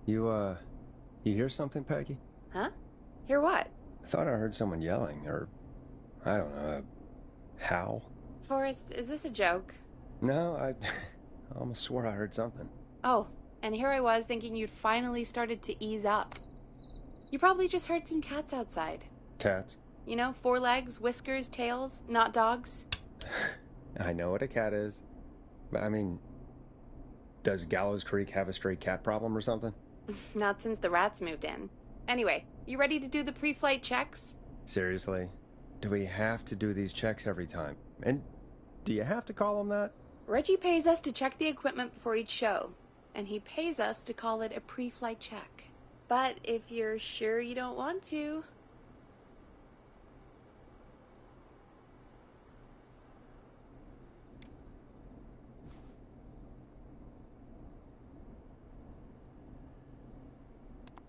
You hear something, Peggy? Huh? Hear what? I thought I heard someone yelling, or, I don't know, a howl. Forrest, is this a joke? No, I almost swore I heard something. Oh, and here I was thinking you'd finally started to ease up. You probably just heard some cats outside. Cats? You know, 4 legs, whiskers, tails, not dogs. I know what a cat is. But I mean, does Gallows Creek have a stray cat problem or something? Not since the rats moved in. Anyway, you ready to do the pre-flight checks? Seriously? Do we have to do these checks every time? And do you have to call them that? Reggie pays us to check the equipment before each show, and he pays us to call it a pre-flight check. But if you're sure you don't want to...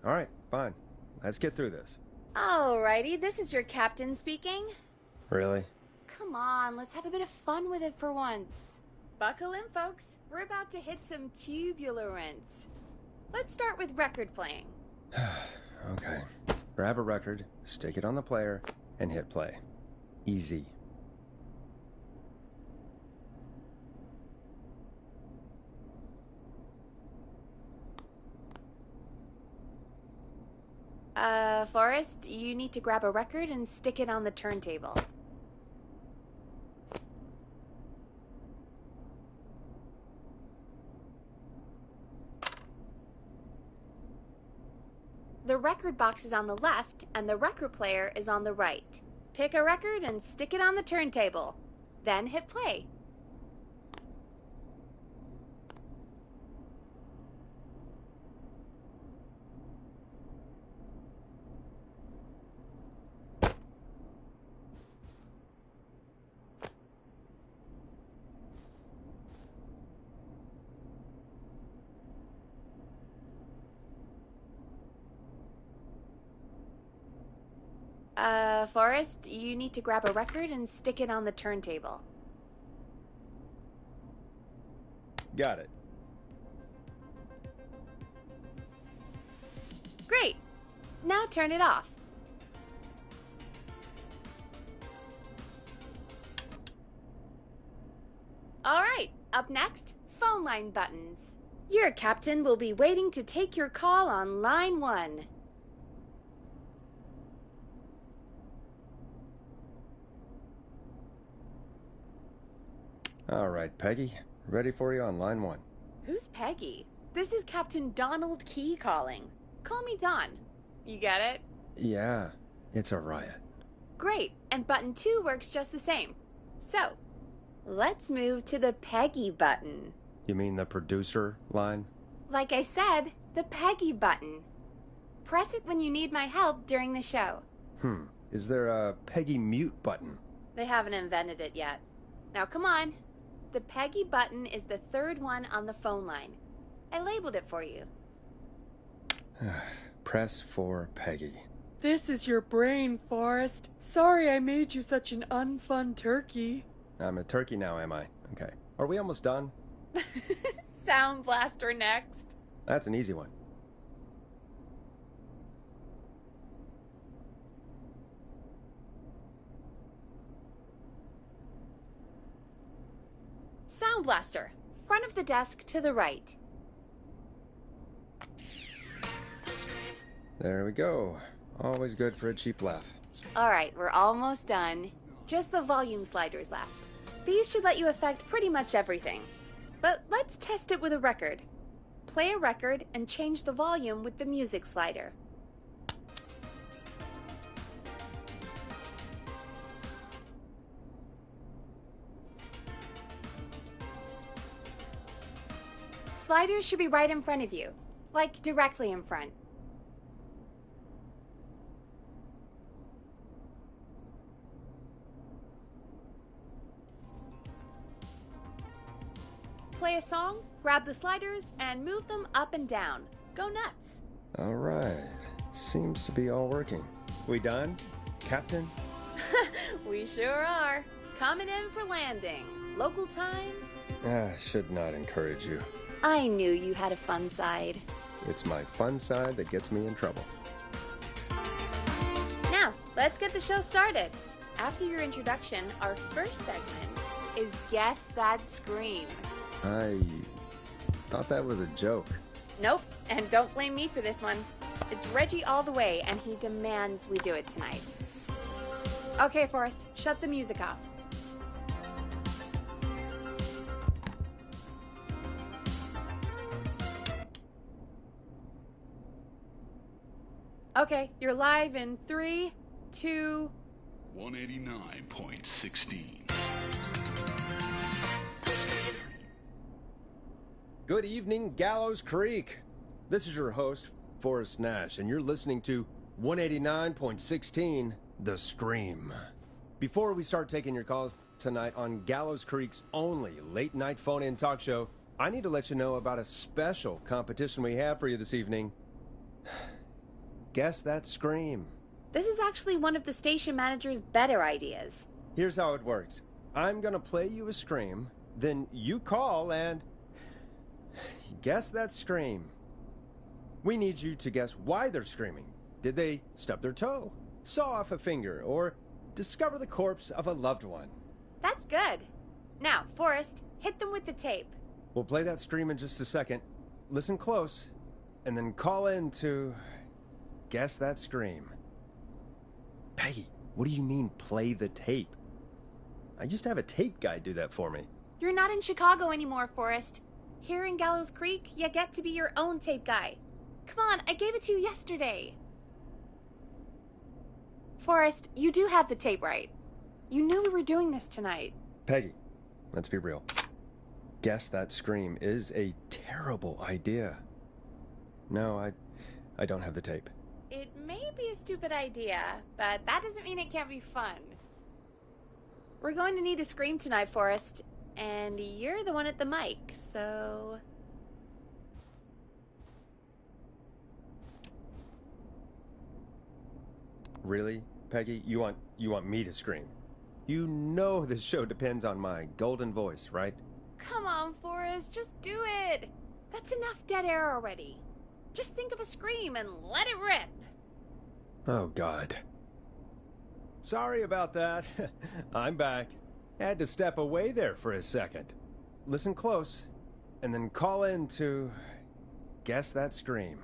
All right, fine. Let's get through this. Alrighty, this is your captain speaking. Really? Come on, let's have a bit of fun with it for once. Buckle in, folks. We're about to hit some tubulance. Let's start with record playing. Okay. Grab a record, stick it on the player, and hit play. Easy. Forrest, you need to grab a record and stick it on the turntable. The record box is on the left, and the record player is on the right. Pick a record and stick it on the turntable. Then hit play. Forrest, you need to grab a record and stick it on the turntable. Got it. Great! Now turn it off. Alright, up next, phone line buttons. Your captain will be waiting to take your call on line 1. All right, Peggy. Ready for you on line 1. Who's Peggy? This is Captain Donald Key calling. Call me Don. You get it? Yeah, it's a riot. Great, and button 2 works just the same. So, let's move to the Peggy button. You mean the producer line? Like I said, the Peggy button. Press it when you need my help during the show. Is there a Peggy mute button? They haven't invented it yet. Now come on. The Peggy button is the 3rd one on the phone line. I labeled it for you. Press for Peggy. This is your brain, Forrest. Sorry I made you such an unfun turkey. I'm a turkey now, am I? Okay. Are we almost done? Sound Blaster next. That's an easy one. Sound Blaster. Front of the desk to the right. There we go. Always good for a cheap laugh. Alright, we're almost done. Just the volume sliders left. These should let you affect pretty much everything. But let's test it with a record. Play a record and change the volume with the music slider. Sliders should be right in front of you, like directly in front. Play a song, grab the sliders, and move them up and down. Go nuts. All right. Seems to be all working. We done, Captain? We sure are. Coming in for landing. Local time? Should not encourage you. I knew you had a fun side. It's my fun side that gets me in trouble. Now, let's get the show started. After your introduction, our first segment is Guess That Scream. I thought that was a joke. Nope, and don't blame me for this one. It's Reggie all the way, and he demands we do it tonight. Okay, Forrest, shut the music off. Okay, you're live in 3, 2... 189.16. Good evening, Gallows Creek. This is your host, Forrest Nash, and you're listening to 189.16, The Scream. Before we start taking your calls tonight on Gallows Creek's only late-night phone-in talk show, I need to let you know about a special competition we have for you this evening. Guess That Scream. This is actually one of the station manager's better ideas. Here's how it works. I'm gonna play you a scream, then you call and guess that scream. We need you to guess why they're screaming. Did they stub their toe, saw off a finger, or discover the corpse of a loved one? That's good. Now, Forrest, hit them with the tape. We'll play that scream in just a second. Listen close, and then call in to guess that scream. Peggy, what do you mean, play the tape? I used to have a tape guy do that for me. You're not in Chicago anymore, Forrest. Here in Gallows Creek, you get to be your own tape guy. Come on, I gave it to you yesterday. Forrest, you do have the tape right. You knew we were doing this tonight. Peggy, let's be real. Guess that scream is a terrible idea. No, I don't have the tape. It may be a stupid idea, but that doesn't mean it can't be fun. We're going to need a scream tonight, Forrest, and you're the one at the mic, so... Really, Peggy? You want me to scream? You know this show depends on my golden voice, right? Come on, Forrest, just do it. That's enough dead air already. Just think of a scream and let it rip. Oh, God. Sorry about that. I'm back. Had to step away there for a second. Listen close, and then call in to guess that scream.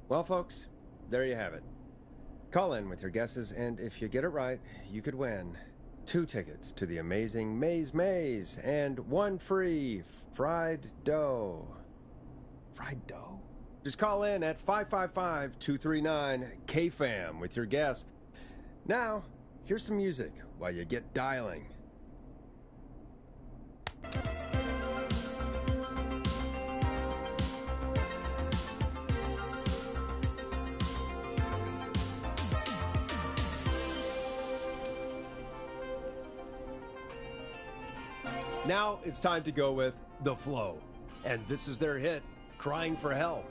Well, folks, there you have it. Call in with your guesses, and if you get it right, you could win 2 tickets to the amazing Maze Maze and 1 free fried dough. Fried dough? Just call in at 555-239-KFAM with your guess. Now, here's some music while you get dialing. Now it's time to go with The Flow. And this is their hit, Crying for Help.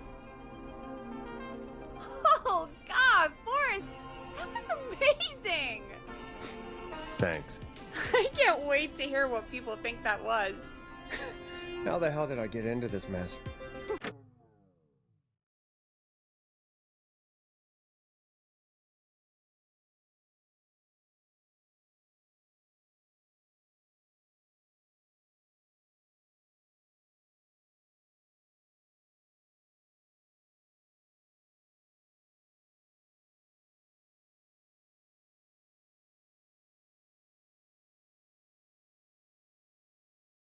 Oh, God, Forrest, that was amazing. Thanks. I can't wait to hear what people think that was. How the hell did I get into this mess?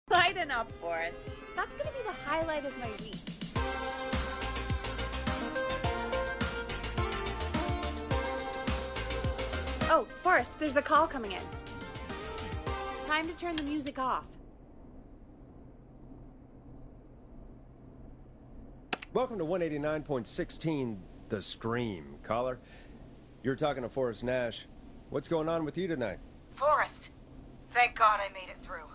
Lighten up, Forrest. That's gonna be the highlight of my week. Oh, Forrest, there's a call coming in. Time to turn the music off. Welcome to 189.16, The Scream. Caller, you're talking to Forrest Nash. What's going on with you tonight? Forrest, thank God I made it through.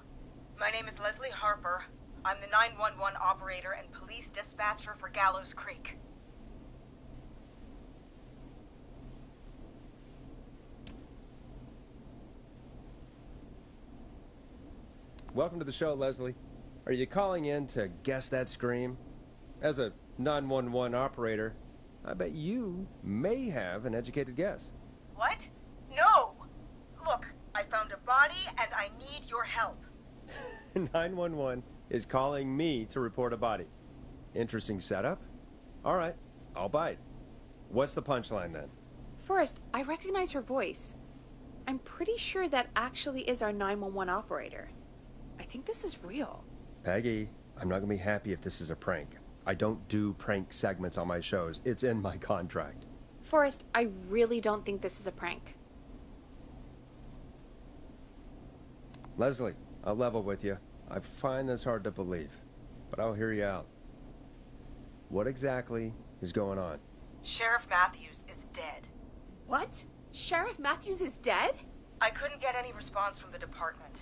My name is Leslie Harper. I'm the 911 operator and police dispatcher for Gallows Creek. Welcome to the show, Leslie. Are you calling in to guess that scream? As a 911 operator, I bet you may have an educated guess. What? No! Look, I found a body and I need your help. 911 is calling me to report a body. Interesting setup. All right, I'll bite. What's the punchline then? Forrest, I recognize her voice. I'm pretty sure that actually is our 911 operator. I think this is real. Peggy, I'm not gonna be happy if this is a prank. I don't do prank segments on my shows. It's in my contract. Forrest, I really don't think this is a prank. Leslie, I'll level with you. I find this hard to believe, but I'll hear you out. What exactly is going on? Sheriff Matthews is dead. What? Sheriff Matthews is dead? I couldn't get any response from the department.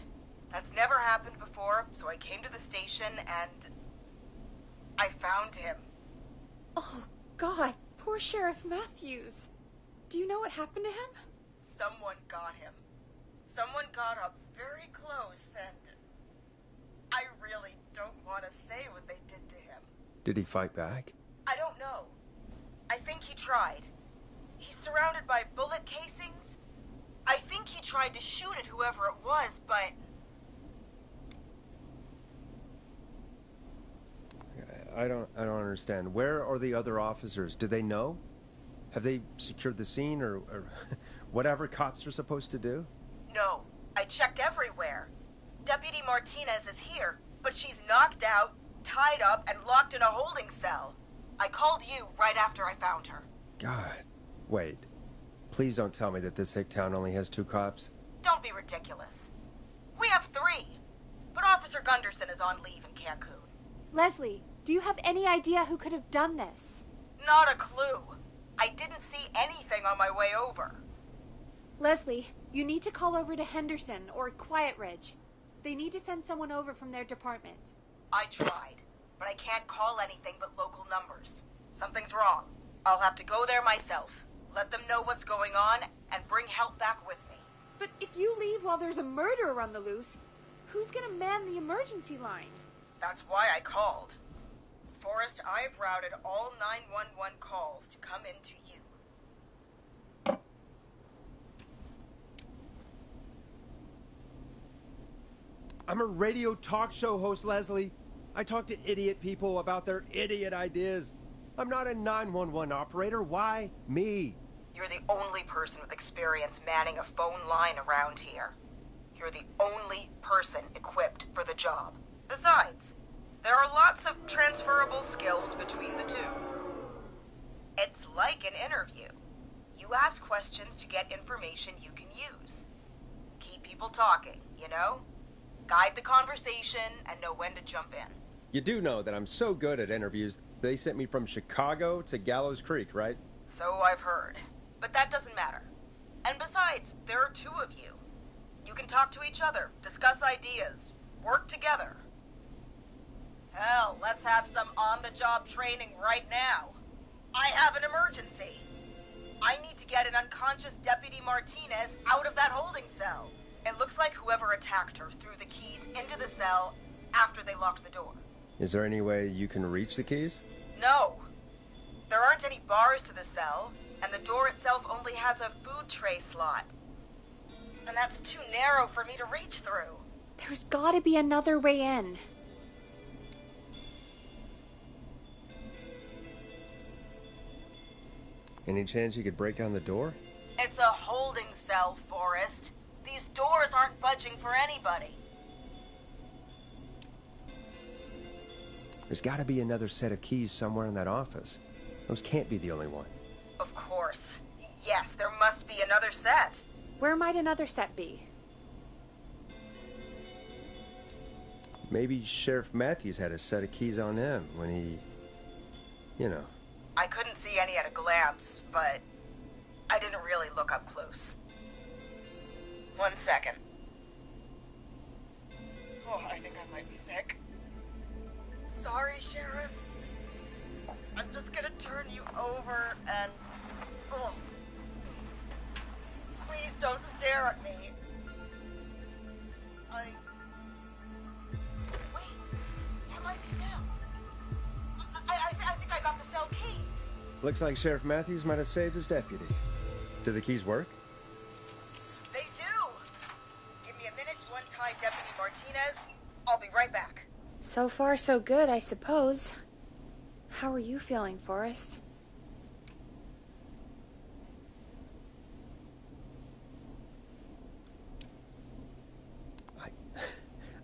That's never happened before, so I came to the station and I found him. Oh, God. Poor Sheriff Matthews. Do you know what happened to him? Someone got him. Someone got up very close and I really don't want to say what they did to him. Did he fight back? I don't know. I think he tried. He's surrounded by bullet casings. I think he tried to shoot at whoever it was, but... I don't understand. Where are the other officers? Do they know? Have they secured the scene or whatever cops are supposed to do? No, I checked everywhere. Deputy Martinez is here, but she's knocked out, tied up, and locked in a holding cell. I called you right after I found her. God. Wait. Please don't tell me that this hick town only has 2 cops. Don't be ridiculous. We have 3, but Officer Gunderson is on leave in Cancun. Leslie, do you have any idea who could have done this? Not a clue. I didn't see anything on my way over. Leslie, you need to call over to Henderson or Quiet Ridge. They need to send someone over from their department. I tried, but I can't call anything but local numbers. Something's wrong. I'll have to go there myself, let them know what's going on, and bring help back with me. But if you leave while there's a murderer on the loose, who's gonna man the emergency line? That's why I called. Forrest, I've routed all 911 calls to come in to you. I'm a radio talk show host, Leslie. I talk to idiot people about their idiot ideas. I'm not a 911 operator. Why me? You're the only person with experience manning a phone line around here. You're the only person equipped for the job. Besides, there are lots of transferable skills between the two. It's like an interview. You ask questions to get information you can use. Keep people talking, you know? Guide the conversation and know when to jump in. You do know that I'm so good at interviews, they sent me from Chicago to Gallows Creek, right? So I've heard. But that doesn't matter. And besides, there are 2 of you. You can talk to each other, discuss ideas, work together. Hell, let's have some on-the-job training right now. I have an emergency. I need to get an unconscious Deputy Martinez out of that holding cell. It looks like whoever attacked her threw the keys into the cell after they locked the door. Is there any way you can reach the keys? No. There aren't any bars to the cell, and the door itself only has a food tray slot. And that's too narrow for me to reach through. There's gotta be another way in. Any chance you could break down the door? It's a holding cell, Forrest. These doors aren't budging for anybody. There's gotta be another set of keys somewhere in that office. Those can't be the only ones. Of course. Yes, there must be another set. Where might another set be? Maybe Sheriff Matthews had a set of keys on him when he... you know. I couldn't see any at a glance, but I didn't really look up close. 1 second. Oh, I think I might be sick. Sorry, Sheriff. I'm just gonna turn you over and... Oh. Please don't stare at me. the cell keys. Looks like Sheriff Matthews might have saved his deputy. Do the keys work? They do. Give me a minute to untie Deputy Martinez. I'll be right back. So far, so good, I suppose. How are you feeling, Forrest?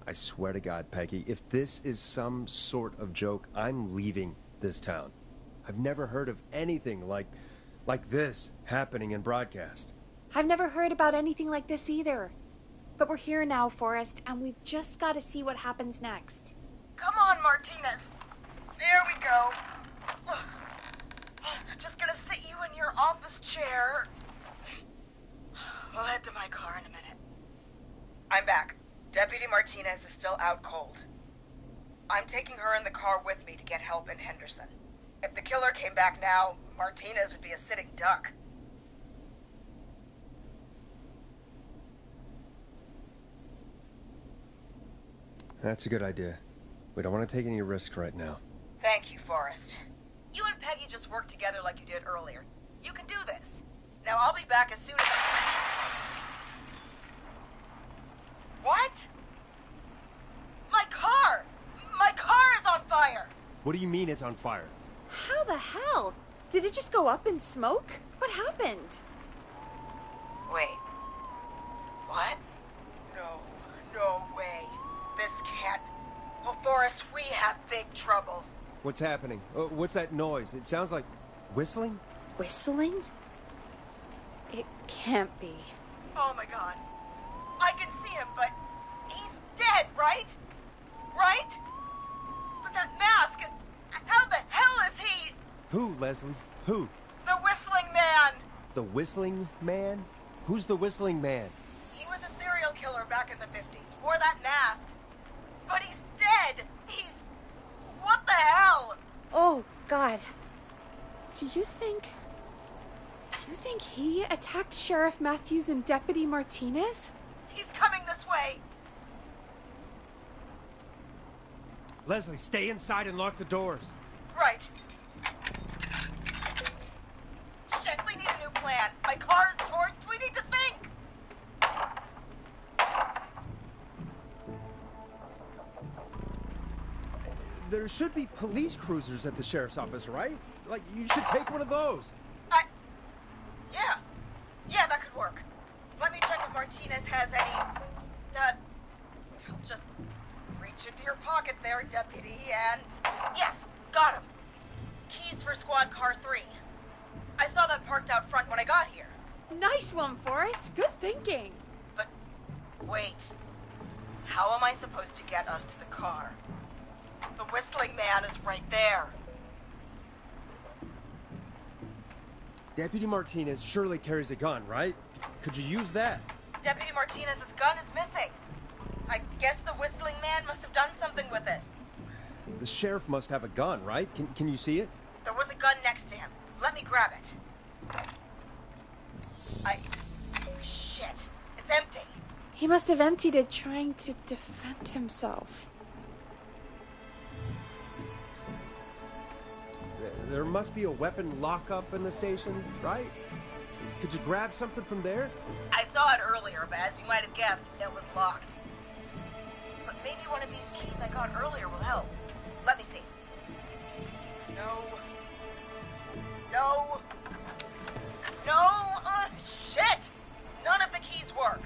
I swear to God, Peggy, if this is some sort of joke, I'm leaving this town. I've never heard of anything like this happening in broadcast. I've never heard about anything like this either. But we're here now, Forrest, and we've just got to see what happens next. Come on, Martinez. There we go. Just gonna sit you in your office chair. We'll head to my car in a minute. I'm back. Deputy Martinez is still out cold. I'm taking her in the car with me to get help in Henderson. If the killer came back now, Martinez would be a sitting duck. That's a good idea. We don't want to take any risks right now. Thank you, Forrest. You and Peggy just worked together like you did earlier. You can do this. Now I'll be back as soon as What? My car! My car is on fire! What do you mean it's on fire? How the hell? Did it just go up in smoke? What happened? Wait. What? No way. This can't... Oh, Forrest, we have big trouble. What's happening? What's that noise? It sounds like whistling? Whistling? It can't be. Oh my God. I can see him, but he's dead, right? Right? But that mask, how the hell is he? Who, Leslie? Who? The Whistling Man. The Whistling Man? Who's the Whistling Man? He was a serial killer back in the 50s, wore that mask. But he's dead. He's... What the hell? Oh, God. Do you think he attacked Sheriff Matthews and Deputy Martinez? He's coming this way. Leslie, stay inside and lock the doors. Right. Shit, we need a new plan. My car's torched. We need to think. There should be police cruisers at the sheriff's office, right? Like, you should take one of those. Yeah, that could work. Let me check if Martinez has any... I'll just reach into your pocket there, Deputy, and... Yes, got him. Keys for Squad Car 3. I saw that parked out front when I got here. Nice one, Forrest. Good thinking. But, wait. How am I supposed to get us to the car? The Whistling Man is right there. Deputy Martinez surely carries a gun, right? Could you use that? Deputy Martinez's gun is missing. I guess the Whistling Man must have done something with it. The sheriff must have a gun, right? Can you see it? There was a gun next to him. Let me grab it. Shit. It's empty. He must have emptied it trying to defend himself. There must be a weapon lockup in the station, right? Could you grab something from there? I saw it earlier, but as you might have guessed, it was locked. But maybe one of these keys I got earlier will help. Let me see. No. Shit! None of the keys work.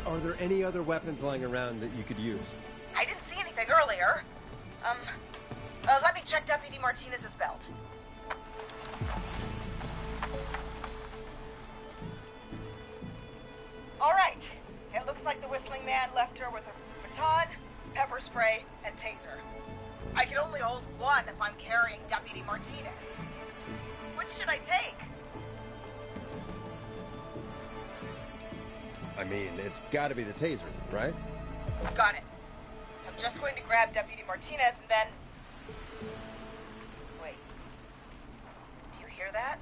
Are there any other weapons lying around that you could use? I didn't see anything earlier. Let me check Deputy Martinez's belt. All right. It looks like the Whistling Man left her with a baton, pepper spray, and taser. I can only hold one if I'm carrying Deputy Martinez. Which should I take? I mean, it's gotta be the taser, right? Got it. I'm just going to grab Deputy Martinez and then... Wait. Do you hear that?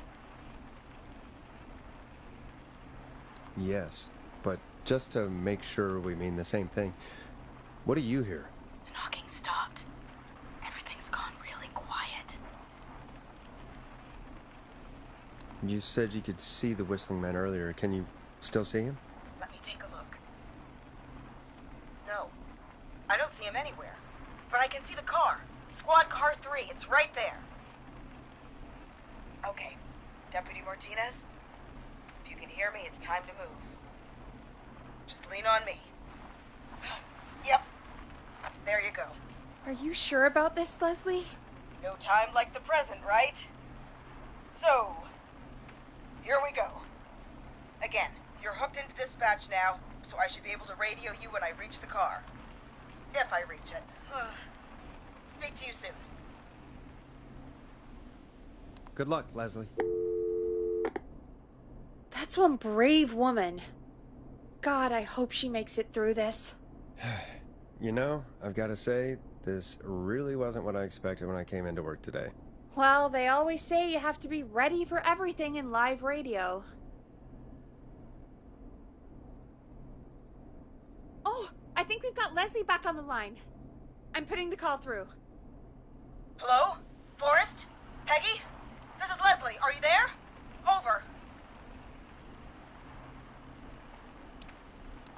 Yes, but just to make sure we mean the same thing, what do you hear? The knocking stopped. Everything's gone really quiet. You said you could see the Whistling Man earlier. Can you still see him? Let me take a look. No, I don't see him anywhere. But I can see the car. Squad car 3. It's right there. Okay, Deputy Martinez, if you can hear me, it's time to move. Just lean on me. Yep. There you go. Are you sure about this, Leslie? No time like the present, right? So, here we go. Again, you're hooked into dispatch now, so I should be able to radio you when I reach the car. If I reach it. Speak to you soon. Good luck, Leslie. That's one brave woman. God, I hope she makes it through this. You know, I've got to say, this really wasn't what I expected when I came into work today. Well, they always say you have to be ready for everything in live radio. Oh, I think we've got Leslie back on the line. I'm putting the call through. Hello? Forrest? Peggy? This is Leslie. Are you there? Over.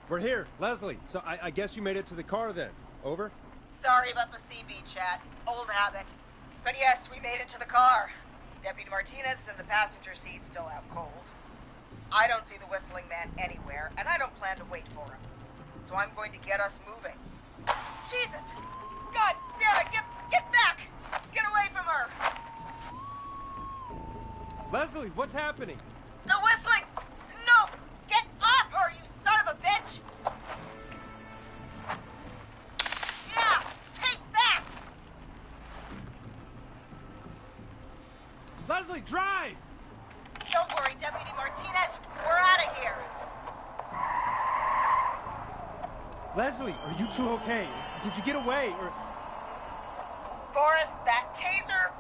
We're here, Leslie. So I guess you made it to the car then. Over? Sorry about the CB chat. Old habit. But yes, we made it to the car. Deputy Martinez is in the passenger seat, still out cold. I don't see the Whistling Man anywhere, and I don't plan to wait for him. So I'm going to get us moving. Jesus! God damn it! Get back! Get away from her! Leslie, what's happening? The Whistling! No! Get off her, you son of a bitch! Yeah! Take that! Leslie, drive! Don't worry, Deputy Martinez. We're out of here. Leslie, are you two okay? Did you get away, or... Forrest, that taser?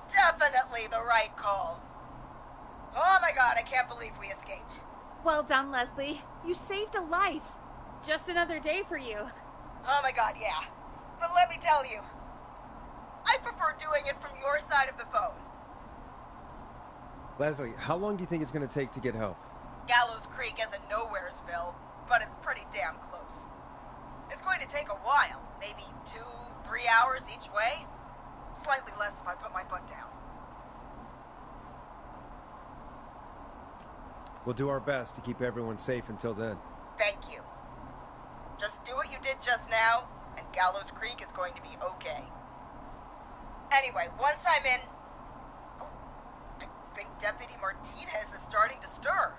Definitely the right call. Oh my god, I can't believe we escaped. Well done, Leslie. You saved a life. Just another day for you. Oh my god, yeah. But let me tell you, I prefer doing it from your side of the phone. Leslie, how long do you think it's going to take to get help? Gallows Creek isn't Nowheresville, but it's pretty damn close. It's going to take a while, maybe 2-3 hours each way. Slightly less if I put my foot down. We'll do our best to keep everyone safe until then. Thank you. Just do what you did just now, and Gallows Creek is going to be okay. Anyway, once I'm in... Oh, I think Deputy Martinez is starting to stir.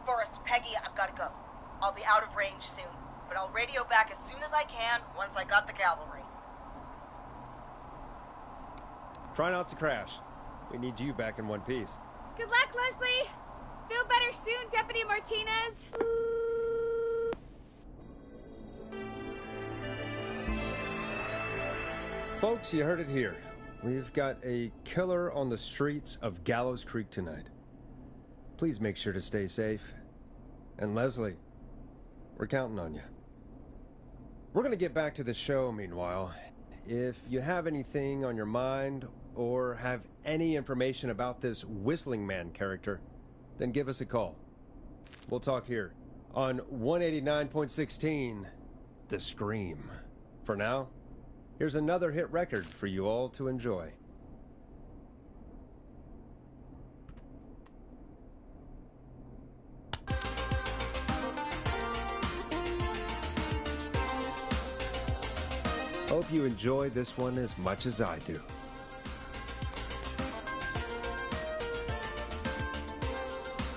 Forrest, Peggy, I've got to go. I'll be out of range soon, but I'll radio back as soon as I can once I got the cavalry. Try not to crash. We need you back in one piece. Good luck, Leslie. Feel better soon, Deputy Martinez. Folks, you heard it here. We've got a killer on the streets of Gallows Creek tonight. Please make sure to stay safe. And Leslie, we're counting on you. We're going to get back to the show meanwhile. If you have anything on your mind or have any information about this Whistling Man character, then give us a call. We'll talk here on 189.16, The Scream. For now, here's another hit record for you all to enjoy. Hope you enjoy this one as much as I do.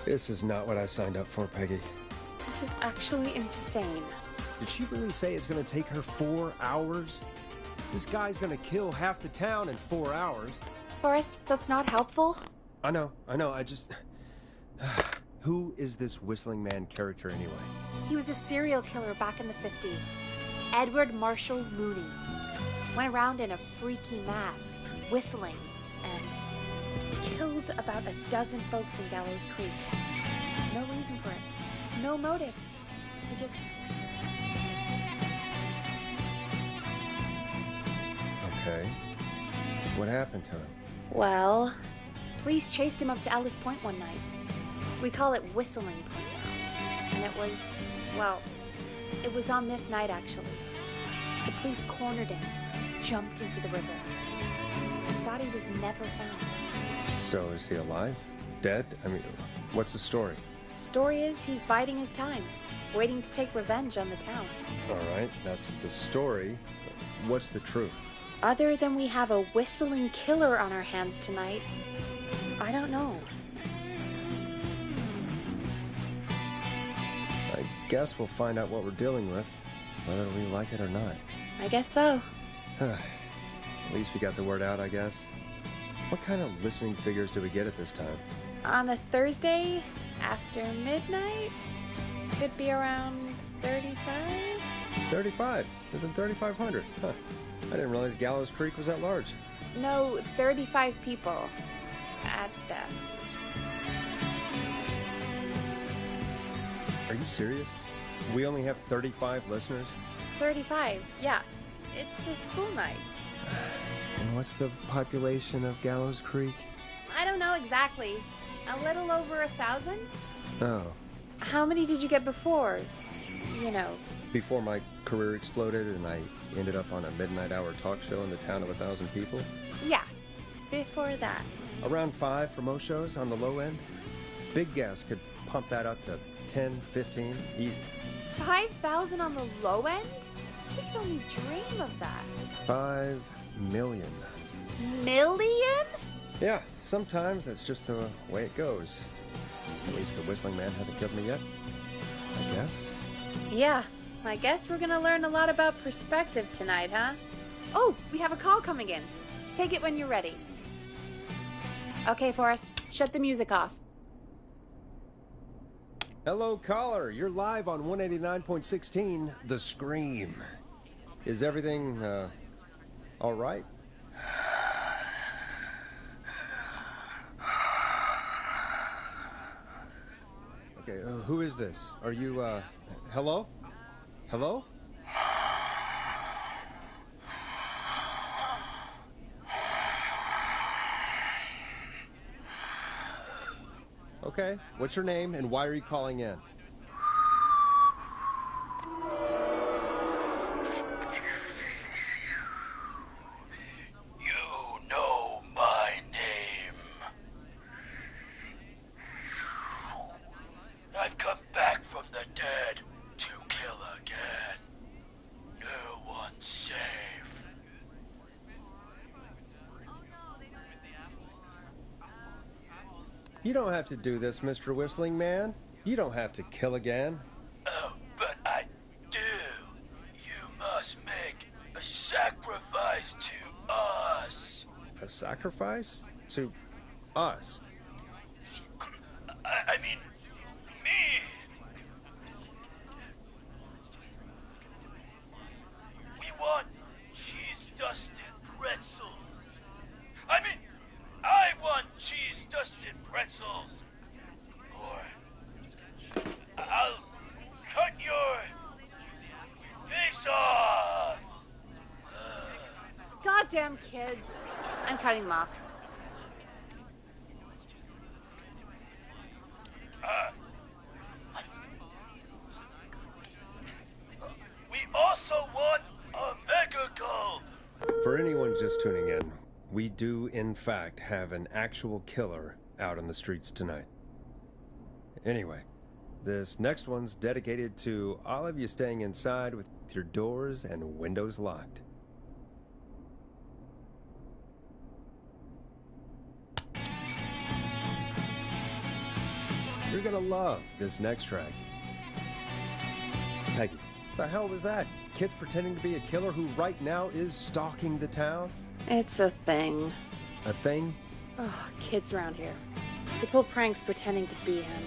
This is not what I signed up for, Peggy. This is actually insane. Did she really say it's going to take her 4 hours? This guy's going to kill half the town in 4 hours. Forrest, that's not helpful. I know, I just... Who is this Whistling Man character anyway? He was a serial killer back in the 50s. Edward Marshall Mooney. Went around in a freaky mask, whistling, and killed about a dozen folks in Gallows Creek. No reason for it. No motive. He just... Okay. What happened to him? Well, police chased him up to Ellis Point one night. We call it Whistling Point now. And it was, well, it was on this night actually. The police cornered him and jumped into the river. His body was never found. So is he alive? Dead? I mean, what's the story? Story is he's biding his time, waiting to take revenge on the town. All right, that's the story. What's the truth? Other than we have a whistling killer on our hands tonight, I don't know. I guess we'll find out what we're dealing with, whether we like it or not. I guess so. At least we got the word out, I guess. What kind of listening figures do we get at this time? On a Thursday after midnight, could be around 35? 35? Isn't 3,500? Huh. I didn't realize Gallows Creek was that large. No, 35 people. At best. Are you serious? We only have 35 listeners? 35, yeah. It's a school night. And what's the population of Gallows Creek? I don't know exactly. A little over 1,000? Oh. How many did you get before? You know. Before my career exploded and I ended up on a midnight hour talk show in the town of 1,000 people? Yeah, before that. Around 5 for most shows on the low end. Big gas could pump that up to 10, 15, easy. 5,000 on the low end? We could only dream of that. 5 million. Million? Yeah, sometimes that's just the way it goes. At least the Whistling Man hasn't killed me yet, I guess. Yeah, I guess we're gonna learn a lot about perspective tonight, huh? Oh, we have a call coming in. Take it when you're ready. Okay, Forrest, shut the music off. Hello, caller. You're live on 189.16, The Scream. Is everything, all right? Okay, who is this? Are you, hello? Hello? Okay, what's your name and why are you calling in? You know my name. I've come back from the dead to kill again. No one's safe. You don't have to do this, Mr. Whistling Man. You don't have to kill again. Oh, but I do. You must make a sacrifice to us. A sacrifice? To us? I mean, me. We want cheese-dusted pretzels. I mean, I want cheese-dusted pretzels. Or I'll cut your face off. Goddamn kids. I'm cutting them off. We also want a mega gulp. For anyone just tuning in, we do, in fact, have an actual killer out on the streets tonight. Anyway, this next one's dedicated to all of you staying inside with your doors and windows locked. You're gonna love this next track. Peggy, the hell was that? Kids pretending to be a killer who right now is stalking the town? It's a thing. A thing? Ugh, kids around here. They pull pranks pretending to be him.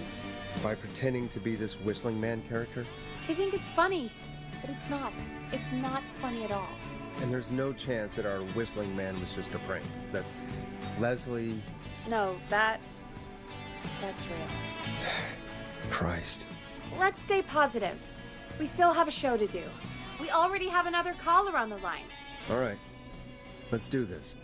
By pretending to be this Whistling Man character? They think it's funny, but it's not. It's not funny at all. And there's no chance that our Whistling Man was just a prank. That Leslie... No, that's real. Christ. Let's stay positive. We still have a show to do. We already have another caller on the line. All right. Let's do this.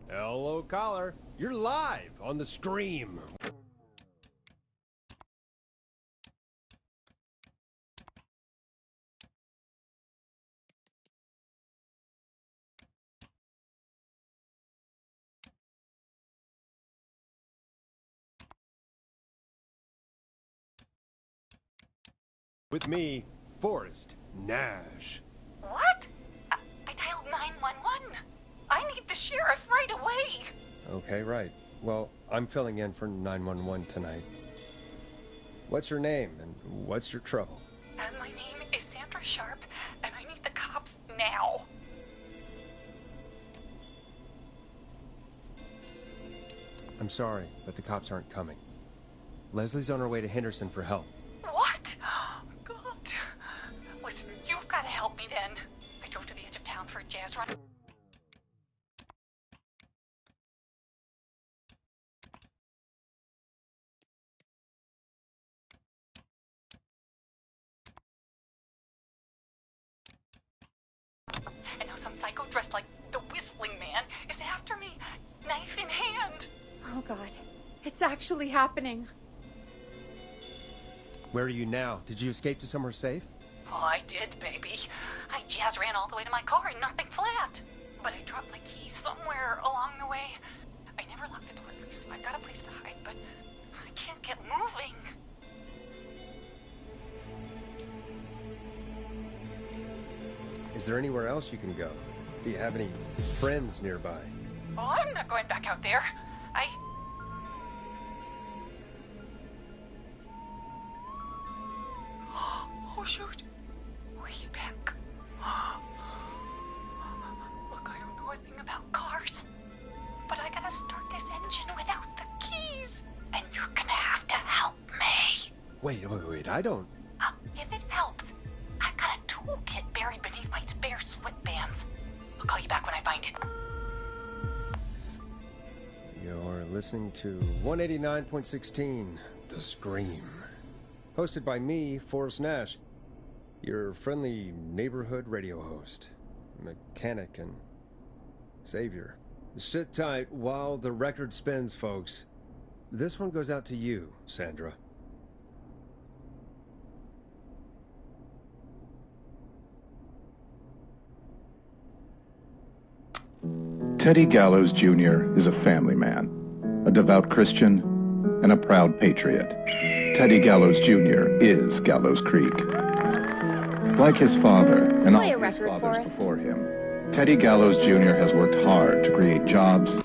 Hello, caller. You're live on the Scream. With me, Forrest Nash. What? I dialed 911. I need the sheriff right away. Okay, right. Well, I'm filling in for 911 tonight. What's your name and what's your trouble? My name is Sandra Sharp, and I need the cops now. I'm sorry, but the cops aren't coming. Leslie's on her way to Henderson for help. What? God. Listen, you've got to help me then. I drove to the edge of town for a jazz run. And now some psycho dressed like the Whistling Man is after me, knife in hand. Oh God, it's actually happening. Where are you now? Did you escape to somewhere safe? Oh, I did, baby. I jazz ran all the way to my car and nothing flat. But I dropped my keys somewhere along the way. I never locked the door, at least, so I've got a place to hide, but I can't get moving. Is there anywhere else you can go? Do you have any friends nearby? Oh, I'm not going back out there. Oh, shoot. Oh, he's back. Look, I don't know a thing about cars, but I gotta start this engine without the keys. And you're gonna have to help me. Wait, I don't... If it helps, I've got a toolkit buried beneath my spare sweatbands. I'll call you back when I find it. You're listening to 189.16, The Scream. Hosted by me, Forrest Nash, your friendly neighborhood radio host, mechanic, and savior. Sit tight while the record spins, folks. This one goes out to you, Sandra. Teddy Gallows Jr. is a family man, a devout Christian, and a proud patriot. Teddy Gallows Jr. is Gallows Creek. Like his father and all Play a his record, fathers Forrest. before him, Teddy Gallows Jr. has worked hard to create jobs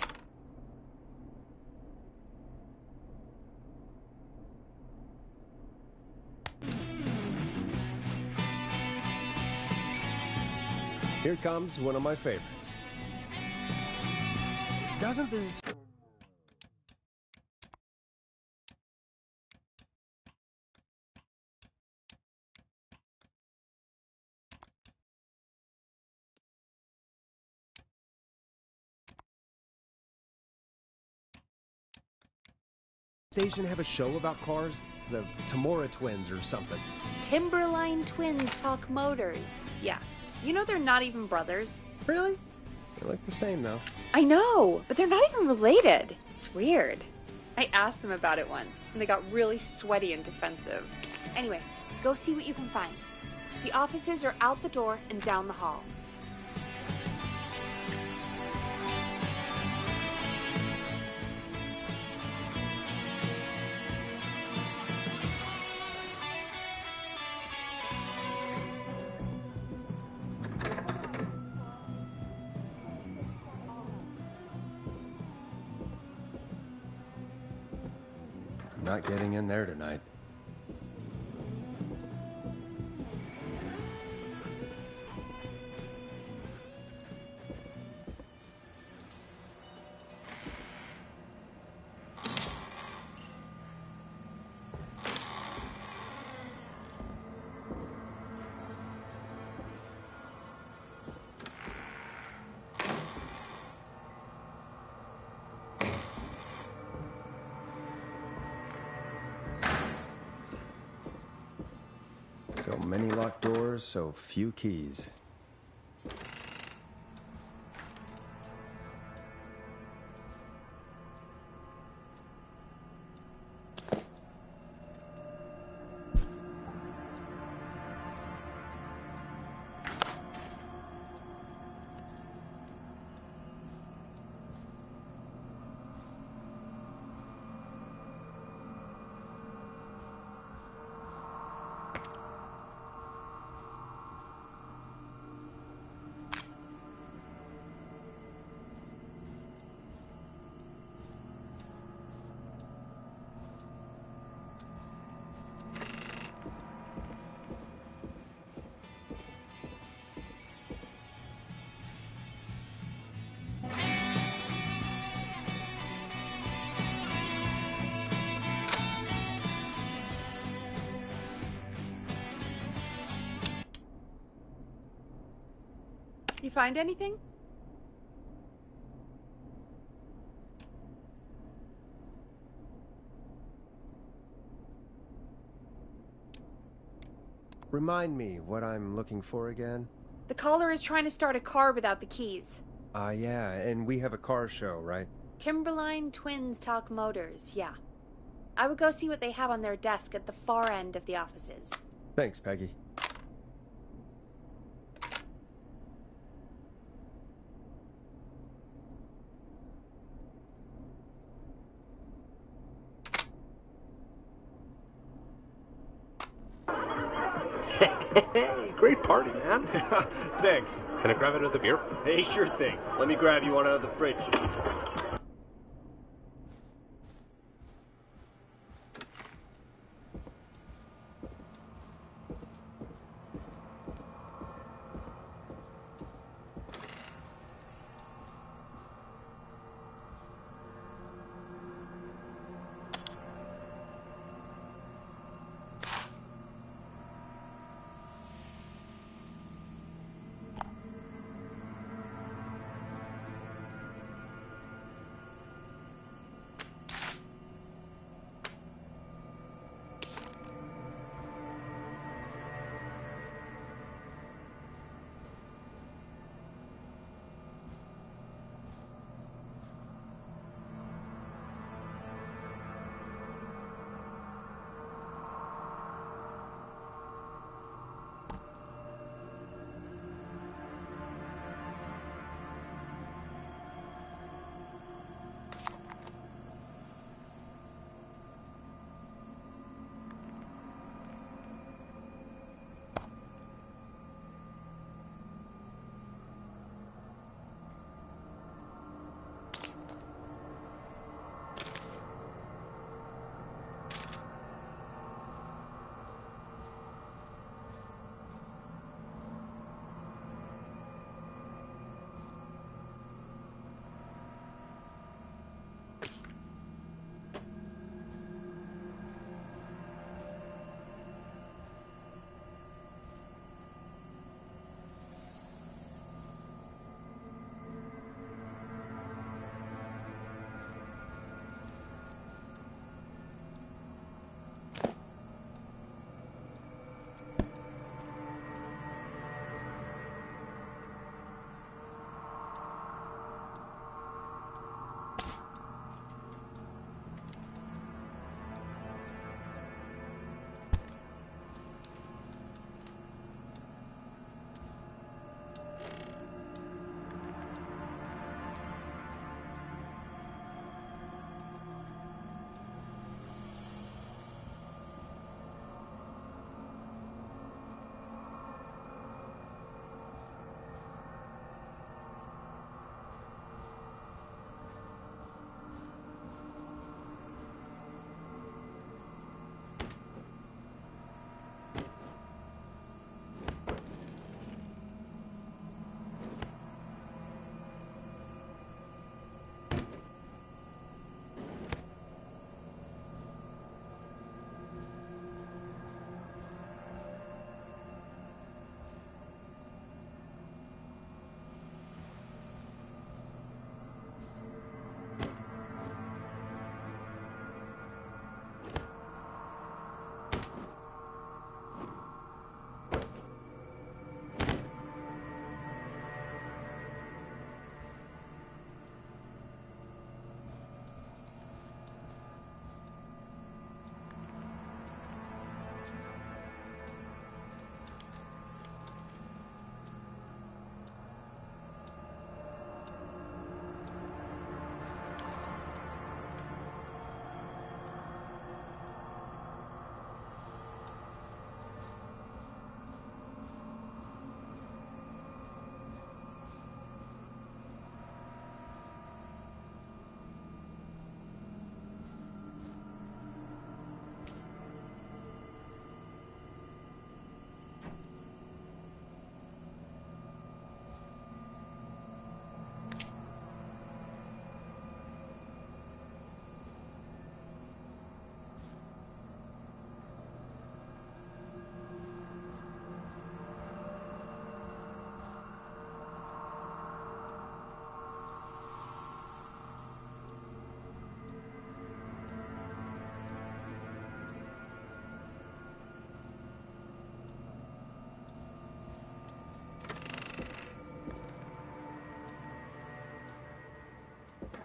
Here comes one of my favorites. Doesn't this... station have a show about cars? The Tamora twins or something? Timberline twins talk motors. Yeah. You know they're not even brothers. Really? They look the same, though. I know, but they're not even related. It's weird. I asked them about it once, and they got really sweaty and defensive. Anyway, go see what you can find. The offices are out the door and down the hall. Not getting in there tonight. So many locked doors, so few keys. find anything? Remind me what I'm looking for again? The caller is trying to start a car without the keys. Yeah, and we have a car show, right? Timberline Twins Talk Motors, yeah. I would go see what they have on their desk at the far end of the offices. Thanks, Peggy. Hey, great party, man. Thanks. Can I grab another beer? Hey, sure thing. Let me grab you one out of the fridge.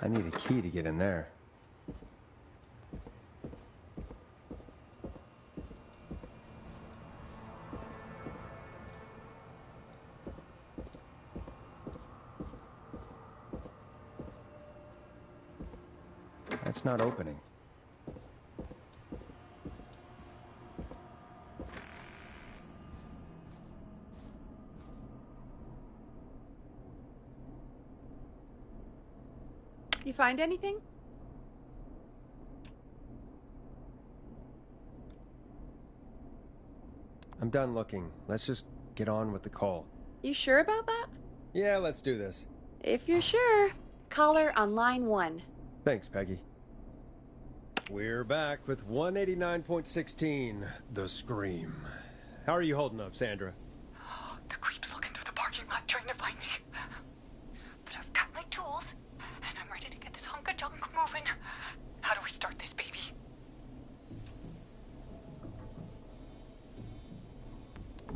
I need a key to get in there. That's not opening. You find anything? I'm done looking. Let's just get on with the call. You sure about that? Yeah, let's do this. If you're sure. Caller on line 1. Thanks, Peggy. We're back with 189.16, The Scream. How are you holding up, Sandra? The creep's looking through the parking lot trying to find me. But I've got my tools, and I'm ready to get this hunk of junk moving. How do we start this baby?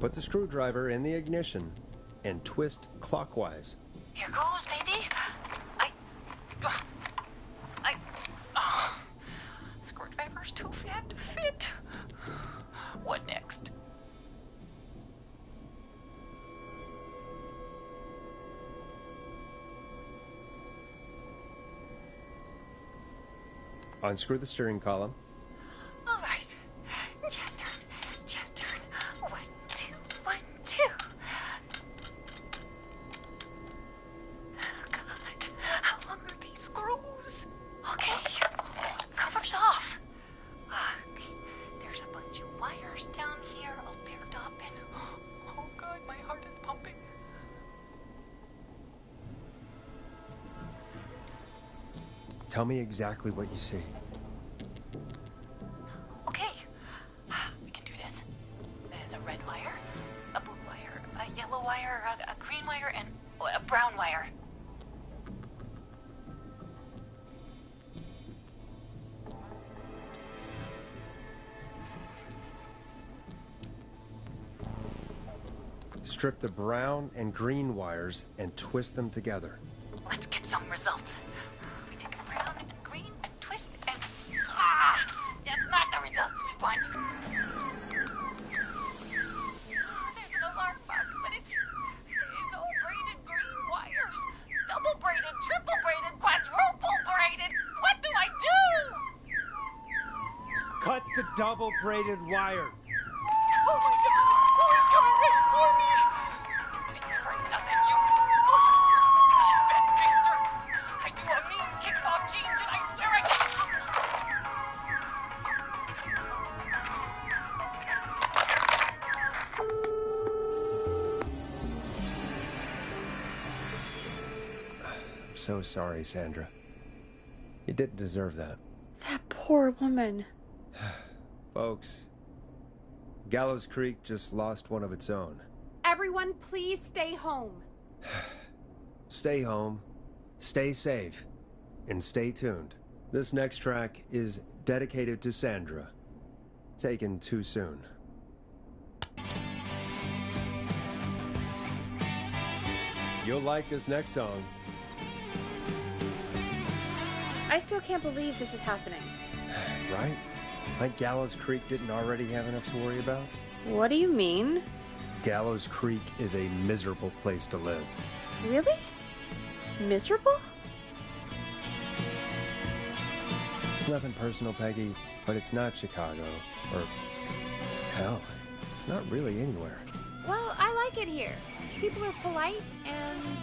Put the screwdriver in the ignition and twist clockwise. Here goes, baby. Screwdriver's too fat to fit. What next? Unscrew the steering column. All right. Just turn. Just turn. 1, 2, 1, 2. Oh, God. How long are these screws? Okay. Cover's off. There's a bunch of wires down here all paired up and... Oh, God, my heart is pumping. Tell me exactly what you see. Okay, we can do this. There's a red wire, a blue wire, a yellow wire, a green wire, and a brown wire. Strip the brown and green wires and twist them together. Let's get some results. We take a brown and green and twist and... That's not the results we want. There's an alarm box, but it's all braided green wires. Double braided, triple braided, quadruple braided. What do I do? Cut the double braided wire. Oh my God! Who is coming right for me? Thanks for nothing, you bad beaster. I do a mean kickball change and I swear I... I'm so sorry, Sandra. You didn't deserve that. That poor woman. Folks, Gallows Creek just lost one of its own. Everyone, please stay home. Stay home, stay safe, and stay tuned. This next track is dedicated to Sandra. Taken too soon. You'll like this next song. I still can't believe this is happening. Right? Like Gallows Creek didn't already have enough to worry about? What do you mean? Gallows Creek is a miserable place to live. Really? Miserable? It's nothing personal, Peggy, but it's not Chicago. Or, hell, it's not really anywhere. Well, I like it here. People are polite and,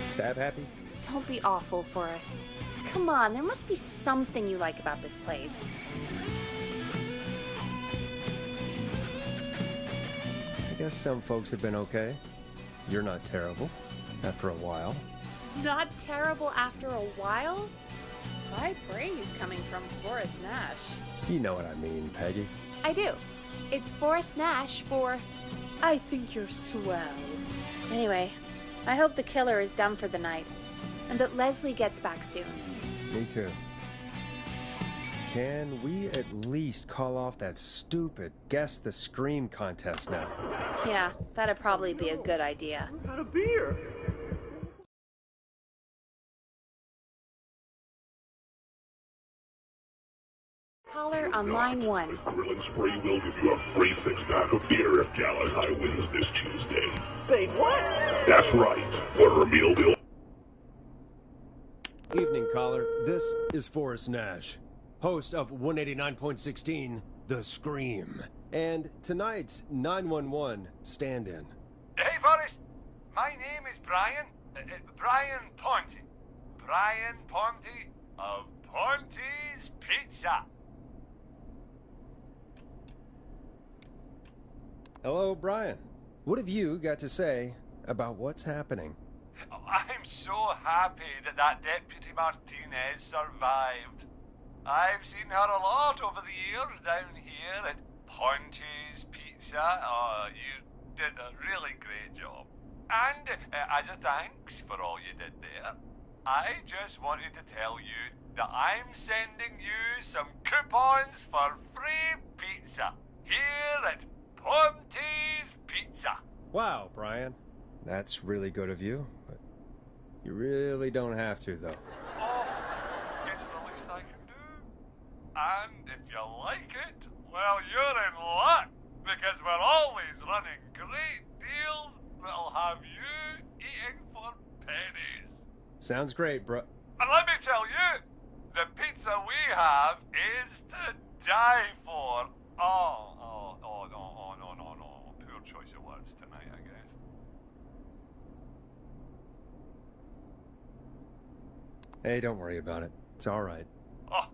Stab happy? don't be awful, Forrest. Come on, there must be something you like about this place. I guess some folks have been okay. You're not terrible. After a while. Not terrible after a while? High praise coming from Forrest Nash. You know what I mean, Peggy. I do. It's Forrest Nash for I think you're swell. Anyway, I hope the killer is done for the night, and that Leslie gets back soon. Me too. Can we at least call off that stupid Guess the Scream contest now? Yeah, that'd probably be a good idea. Out of beer. Caller on line 1. The Grill and Spree will give you a free 6-pack of beer if Gallows High wins this Tuesday. Say what? That's right. Order a meal deal. Evening, caller. This is Forrest Nash, host of 189.16, The Scream, and tonight's 911 stand-in. Hey, Forrest. My name is Brian. Brian Ponte. Brian Ponte of Ponte's Pizza. Hello, Brian. What have you got to say about what's happening? I'm so happy that Deputy Martinez survived. I've seen her a lot over the years down here at Ponte's Pizza. Oh, you did a really great job. And as a thanks for all you did there, I just wanted to tell you that I'm sending you some coupons for free pizza here at Ponte's Pizza. Wow, Brian. That's really good of you, but you really don't have to, though. Oh, it's the least I can do. And if you like it, well, you're in luck, because we're always running great deals that'll have you eating for pennies. Sounds great, bro. And let me tell you, the pizza we have is to die for. No. Poor choice of words tonight, I guess. Hey, don't worry about it. It's all right. Oh,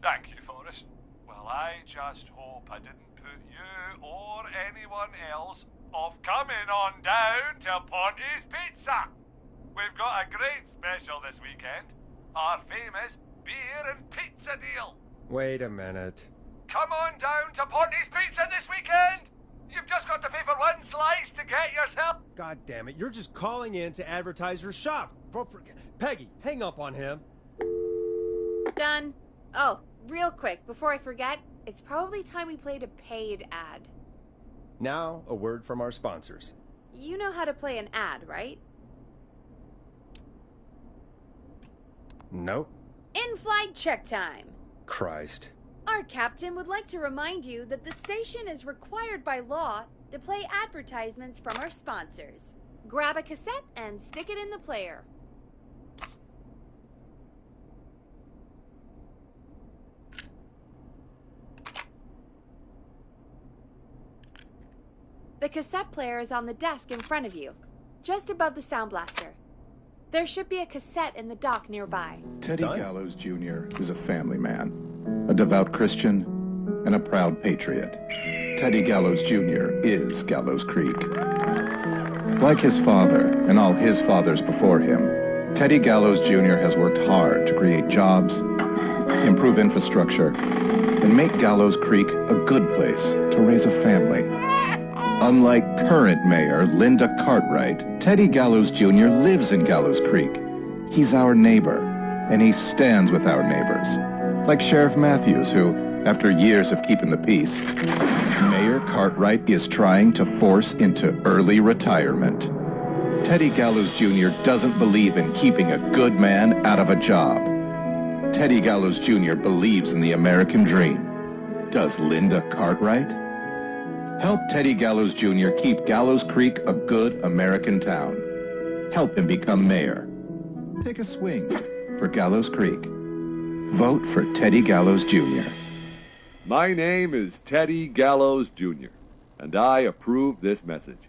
thank you, Forrest. Well, I just hope I didn't put you or anyone else off coming on down to Ponte's Pizza. We've got a great special this weekend. Our famous beer and pizza deal. Wait a minute. Come on down to Ponte's Pizza this weekend. You've just got to pay for one slice to get yourself. God damn it, you're just calling in to advertise your shop. Peggy, hang up on him. Done. Oh, real quick, before I forget, it's probably time we played a paid ad. Now, a word from our sponsors. You know how to play an ad, right? Nope. In-flight check time. Christ. Our captain would like to remind you that the station is required by law to play advertisements from our sponsors. Grab a cassette and stick it in the player. The cassette player is on the desk in front of you, just above the sound blaster. There should be a cassette in the dock nearby. Teddy Gallows Jr. is a family man, a devout Christian, and a proud patriot. Teddy Gallows Jr. is Gallows Creek. Like his father and all his fathers before him, Teddy Gallows Jr. has worked hard to create jobs, improve infrastructure, and make Gallows Creek a good place to raise a family. Unlike current mayor Linda Cartwright, Teddy Gallows Jr. lives in Gallows Creek. He's our neighbor, and he stands with our neighbors. Like Sheriff Matthews, who, after years of keeping the peace, Mayor Cartwright is trying to force into early retirement. Teddy Gallows Jr. doesn't believe in keeping a good man out of a job. Teddy Gallows Jr. believes in the American dream. Does Linda Cartwright? Help Teddy Gallows Jr. keep Gallows Creek a good American town. Help him become mayor. Take a swing for Gallows Creek. Vote for Teddy Gallows Jr. My name is Teddy Gallows Jr., and I approve this message.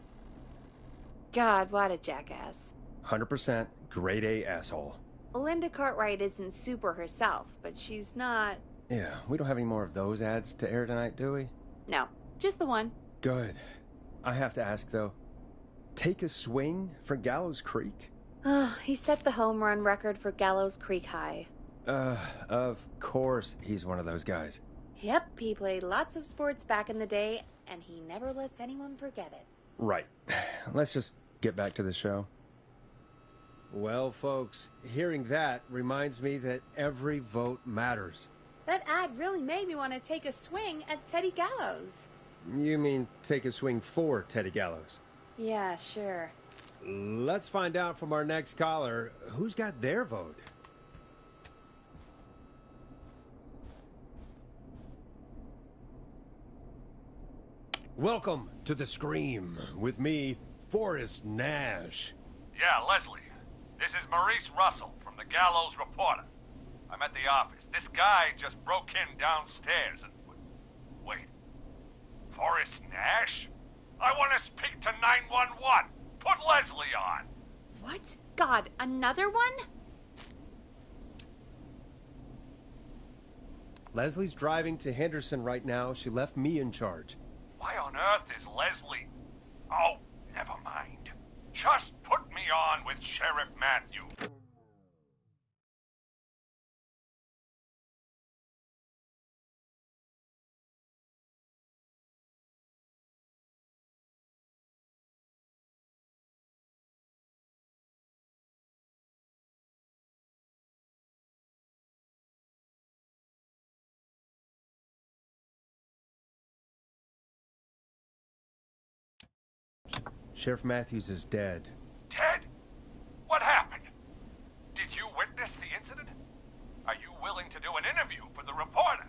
God, what a jackass. 100% grade A asshole. Linda Cartwright isn't super herself, but she's not... Yeah, we don't have any more of those ads to air tonight, do we? No, just the one. Good. I have to ask, though, take a swing for Gallows Creek? He set the home run record for Gallows Creek High. Of course he's one of those guys. Yep, he played lots of sports back in the day, and he never lets anyone forget it. Right. Let's just get back to the show. Well, folks, hearing that reminds me that every vote matters. That ad really made me want to take a swing at Teddy Gallows. You mean take a swing for Teddy Gallows? Yeah, sure. Let's find out from our next caller who's got their vote. Welcome to The Scream, with me, Forrest Nash. Yeah, Leslie. This is Maurice Russell from the Gallows Reporter. I'm at the office. This guy just broke in downstairs and... Wait. Forrest Nash? I want to speak to 911. Put Leslie on. What? God, another one? Leslie's driving to Henderson right now. She left me in charge. Why on earth is Leslie... Oh, never mind. Just put me on with Sheriff Matthew. Sheriff Matthews is dead. Dead? What happened? Did you witness the incident? Are you willing to do an interview for the reporter?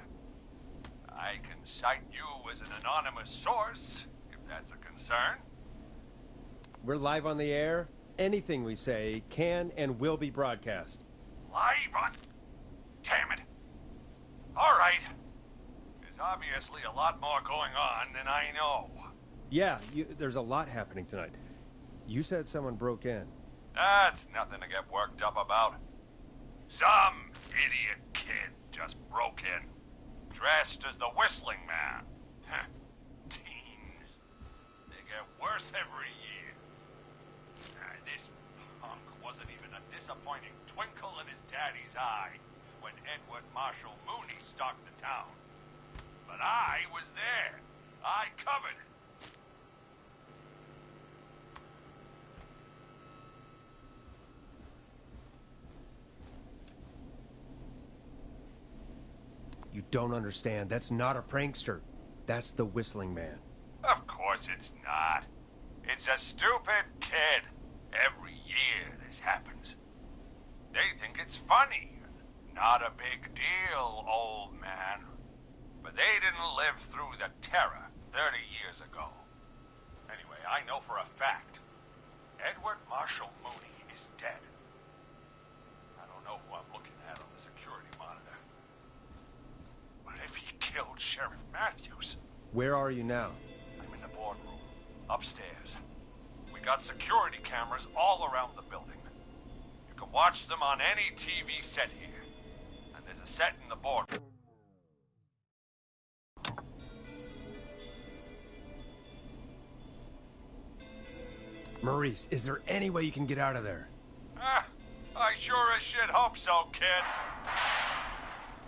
I can cite you as an anonymous source, if that's a concern. We're live on the air. Anything we say can and will be broadcast. Live on... Damn it. All right. There's obviously a lot more going on than I know. Yeah, there's a lot happening tonight. You said someone broke in. That's nothing to get worked up about. Some idiot kid just broke in, dressed as the Whistling Man. Teens. They get worse every year. This punk wasn't even a disappointing twinkle in his daddy's eye when Edward Marshall Mooney stalked the town. But I was there. I covered it. You don't understand. That's not a prankster. That's the Whistling Man. Of course it's not. It's a stupid kid. Every year this happens. They think it's funny. Not a big deal, old man. But they didn't live through the terror 30 years ago. Anyway, I know for a fact. Edward Marshall Mooney is dead. I don't know who I'm looking at on the security monitor. But if he killed Sheriff Matthews... Where are you now? I'm in the boardroom, upstairs. We got security cameras all around the building. You can watch them on any TV set here. And there's a set in the boardroom. Maurice, is there any way you can get out of there? I sure as shit hope so, kid.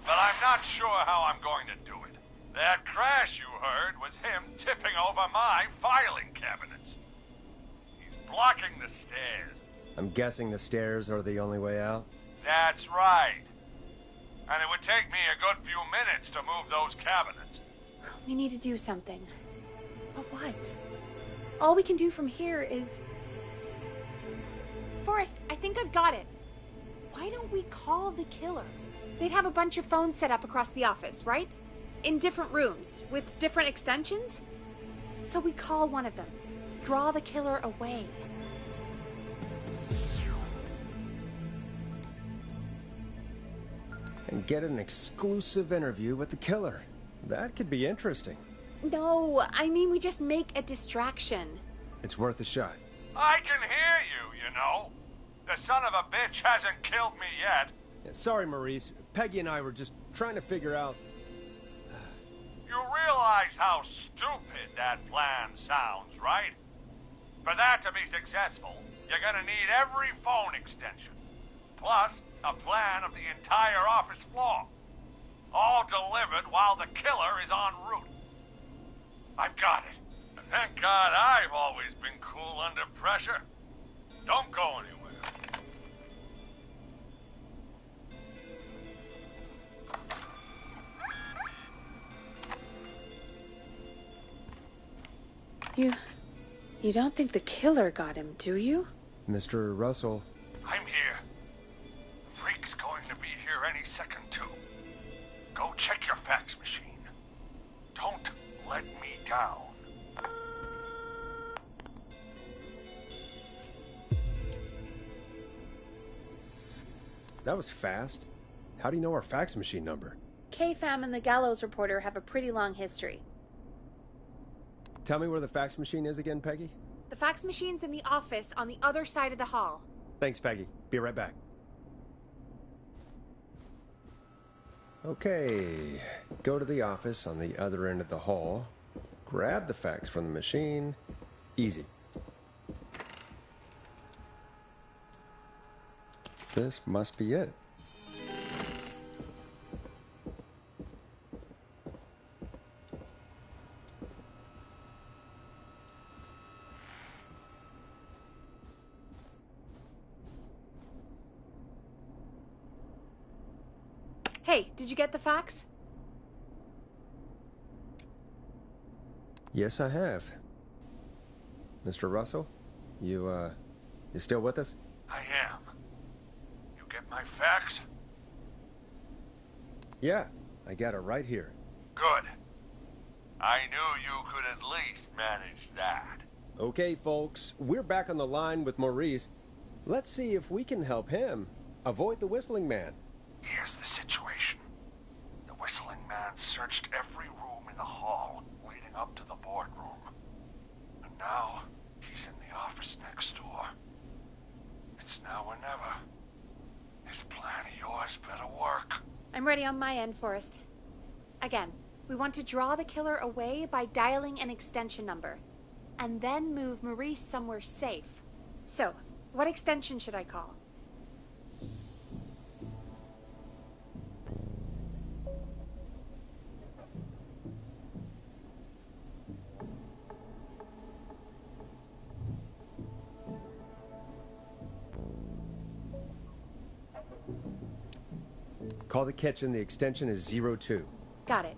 But I'm not sure how I'm going to do it. That crash you heard was him tipping over my filing cabinets. He's blocking the stairs. I'm guessing the stairs are the only way out? That's right. And it would take me a good few minutes to move those cabinets. We need to do something. But what? All we can do from here is... Forrest, I think I've got it. Why don't we call the killer? They'd have a bunch of phones set up across the office, right? In different rooms, with different extensions? So we call one of them. Draw the killer away. And get an exclusive interview with the killer. That could be interesting. No, I mean we just make a distraction. It's worth a shot. I can hear you, you know. The son of a bitch hasn't killed me yet. Yeah, sorry, Maurice. Peggy and I were just trying to figure out... You realize how stupid that plan sounds, right? For that to be successful, you're gonna need every phone extension. Plus, a plan of the entire office floor. All delivered while the killer is en route. I've got it. And thank God I've always been cool under pressure. Don't go anywhere. You don't think the killer got him, do you? Mr. Russell. I'm here. Freak's going to be here any second, too. Go check your fax machine. Don't let me down. that was fast. How do you know our fax machine number? KFAM and the Gallows Reporter have a pretty long history. Tell me where the fax machine is again, Peggy? The fax machine's in the office on the other side of the hall. Thanks, Peggy. Be right back. Okay, go to the office on the other end of the hall. Grab the fax from the machine. Easy. This must be it. Hey, did you get the fax? Yes, I have. Mr. Russell, you still with us? I am. You get my fax? Yeah, I got it right here. Good. I knew you could at least manage that. Okay, folks, we're back on the line with Maurice. Let's see if we can help him avoid the Whistling Man. Here's the situation. The Whistling Man searched every room in the hall leading up to the boardroom. And now, he's in the office next door. It's now or never. This plan of yours better work. I'm ready on my end, Forrest. Again, we want to draw the killer away by dialing an extension number, and then move Maurice somewhere safe. So, what extension should I call? Call the kitchen. The extension is 02. Got it.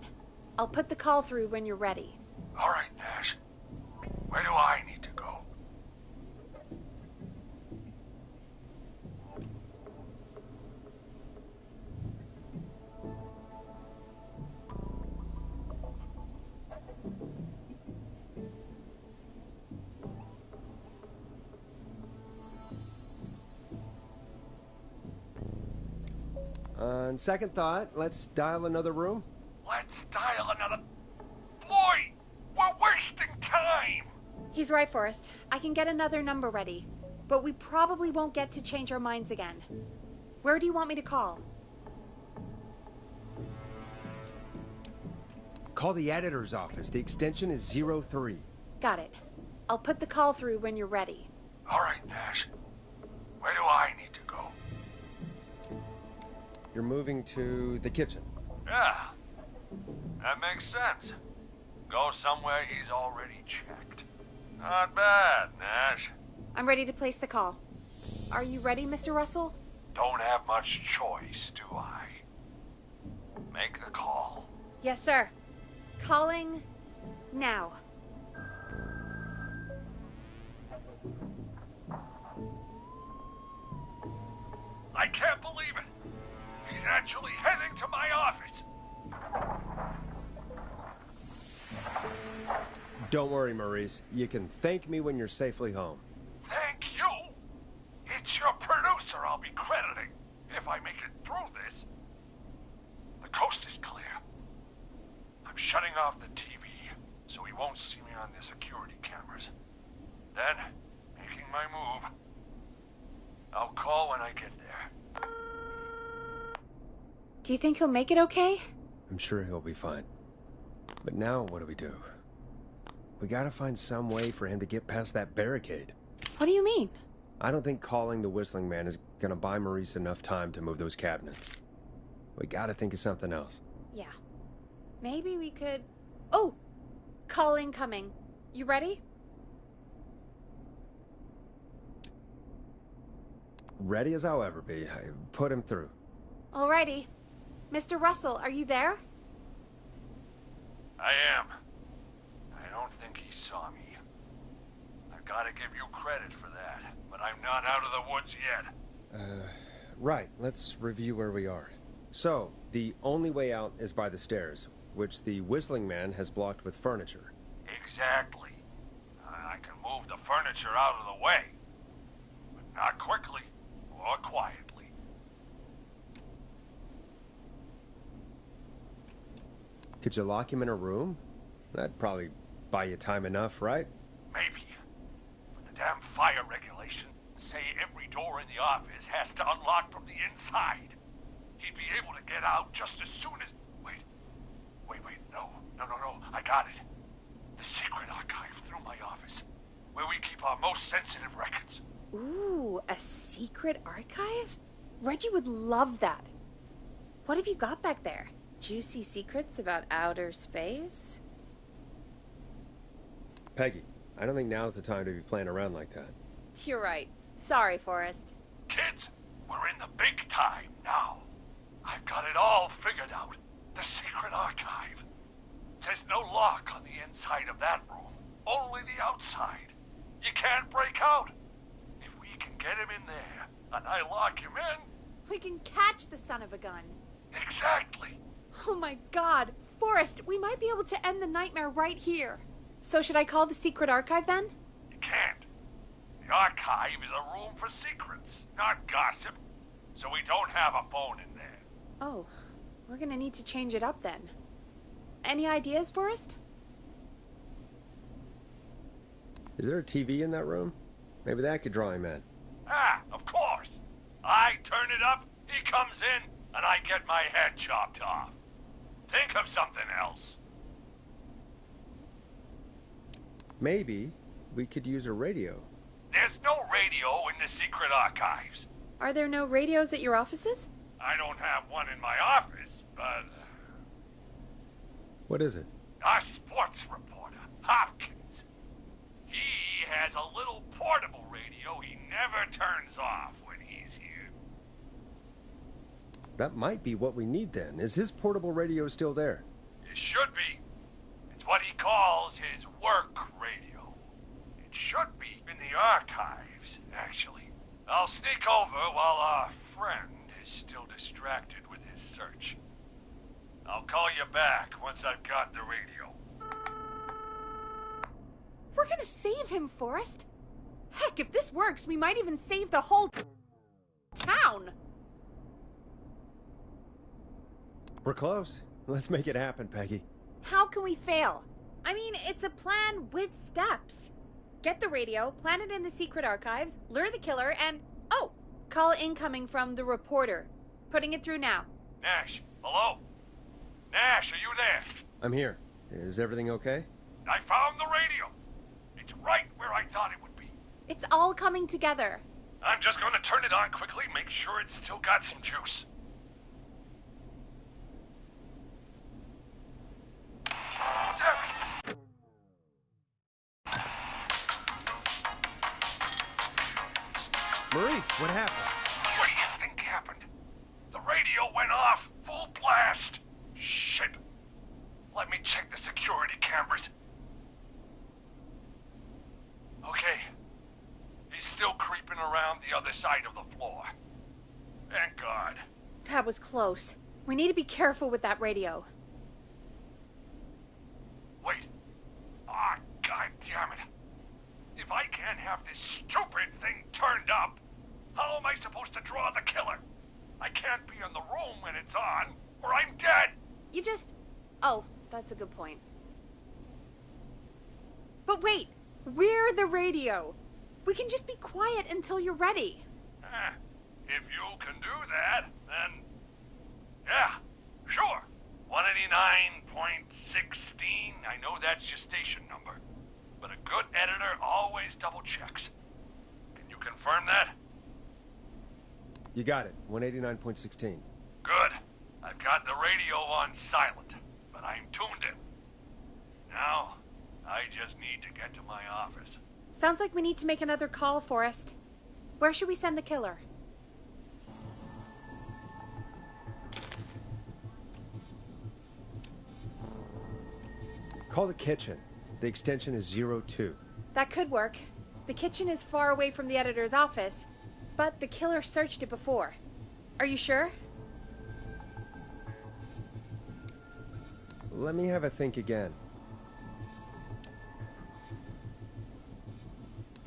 I'll put the call through when you're ready. All right, Nash. Where do I need to go? On second thought, let's dial another room. Let's dial another... Boy! We're wasting time! He's right, Forrest. I can get another number ready. But we probably won't get to change our minds again. Where do you want me to call? Call the editor's office. The extension is 03. Got it. I'll put the call through when you're ready. All right, Nash. Where do I need to go? You're moving to the kitchen. Yeah. That makes sense. Go somewhere he's already checked. Not bad, Nash. I'm ready to place the call. Are you ready, Mr. Russell? Don't have much choice, do I? Make the call. Yes, sir. Calling now. I can't believe it. He's actually heading to my office. Don't worry, Maurice. You can thank me when you're safely home. Thank you? It's your producer I'll be crediting if I make it through this. The coast is clear. I'm shutting off the TV so he won't see me on the security cameras. Then, making my move. I'll call when I get there. Do you think he'll make it okay? I'm sure he'll be fine. But now what do we do? We gotta find some way for him to get past that barricade. What do you mean? I don't think calling the Whistling Man is gonna buy Maurice enough time to move those cabinets. We gotta think of something else. Yeah. Maybe we could... Oh! Call incoming. You ready? Ready as I'll ever be. I put him through. Alrighty. Mr. Russell, are you there? I am. I don't think he saw me. I've got to give you credit for that, but I'm not out of the woods yet. Right. Let's review where we are. So, the only way out is by the stairs, which the Whistling Man has blocked with furniture. Exactly. I can move the furniture out of the way, but not quickly or quietly. Could you lock him in a room? That'd probably buy you time enough, right? Maybe. But the damn fire regulations say every door in the office has to unlock from the inside. He'd be able to get out just as soon as... Wait, no, I got it. The secret archive through my office, where we keep our most sensitive records. Ooh, a secret archive? Reggie would love that. What have you got back there? Juicy secrets about outer space? Peggy, I don't think now's the time to be playing around like that. You're right. Sorry, Forrest. Kids, we're in the big time now. I've got it all figured out. The secret archive. There's no lock on the inside of that room, only the outside. You can't break out. If we can get him in there, and I lock him in... We can catch the son of a gun. Exactly. Oh my god. Forrest, we might be able to end the nightmare right here. So should I call the secret archive then? You can't. The archive is a room for secrets, not gossip. So we don't have a phone in there. Oh, we're gonna need to change it up then. Any ideas, Forrest? Is there a TV in that room? Maybe that could draw him in. Ah, of course. I turn it up, he comes in, and I get my head chopped off. Think of something else. Maybe we could use a radio. There's no radio in the secret archives. Are there no radios at your offices? I don't have one in my office, but... What is it? Our sports reporter, Hopkins. He has a little portable radio he never turns off when he's here. That might be what we need then. Is his portable radio still there? It should be. It's what he calls his work radio. It should be in the archives, actually. I'll sneak over while our friend is still distracted with his search. I'll call you back once I've got the radio. We're gonna save him, Forrest. Heck, if this works, we might even save the whole town. We're close. Let's make it happen, Peggy. How can we fail? I mean, it's a plan with steps. Get the radio, plant it in the secret archives, lure the killer, and... Oh! Call incoming from the reporter. Putting it through now. Nash, hello? Nash, are you there? I'm here. Is everything okay? I found the radio. It's right where I thought it would be. It's all coming together. I'm just going to turn it on quickly, make sure it's still got some juice. Maurice, what happened? What do you think happened? The radio went off, full blast. Shit. Let me check the security cameras. Okay. He's still creeping around the other side of the floor. Thank God. That was close. We need to be careful with that radio. Wait. Ah, God damn it. If I can't have this stupid thing turned up, how am I supposed to draw the killer? I can't be in the room when it's on, or I'm dead. You just... Oh, that's a good point. But wait, we're the radio. We can just be quiet until you're ready. If you can do that, then... Yeah, sure. 189.16, I know that's your station number. But a good editor always double checks. Can you confirm that? You got it. 189.16. Good. I've got the radio on silent, but I'm tuned in. Now, I just need to get to my office. Sounds like we need to make another call, Forrest. Where should we send the killer? Call the kitchen. The extension is 02. That could work. The kitchen is far away from the editor's office, but the killer searched it before. Are you sure? Let me have a think again.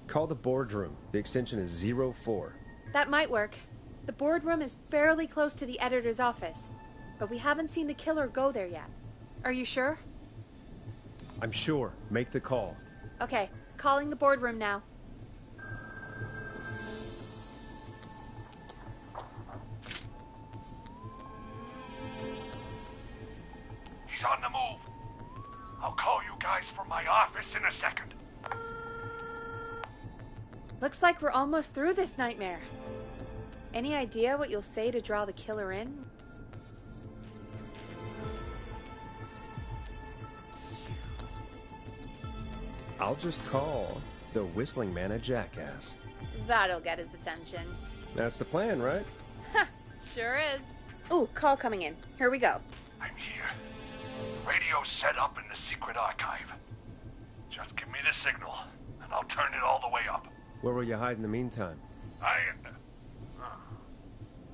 Call the boardroom. The extension is 04. That might work. The boardroom is fairly close to the editor's office, but we haven't seen the killer go there yet. Are you sure? I'm sure. Make the call. Okay, calling the boardroom now. He's on the move. I'll call you guys from my office in a second. Looks like we're almost through this nightmare. Any idea what you'll say to draw the killer in? I'll just call the Whistling Man a jackass. That'll get his attention. That's the plan, right? Sure is. Ooh, call coming in. Here we go. I'm here. Radio set up in the secret archive. Just give me the signal, and I'll turn it all the way up. Where will you hide in the meantime?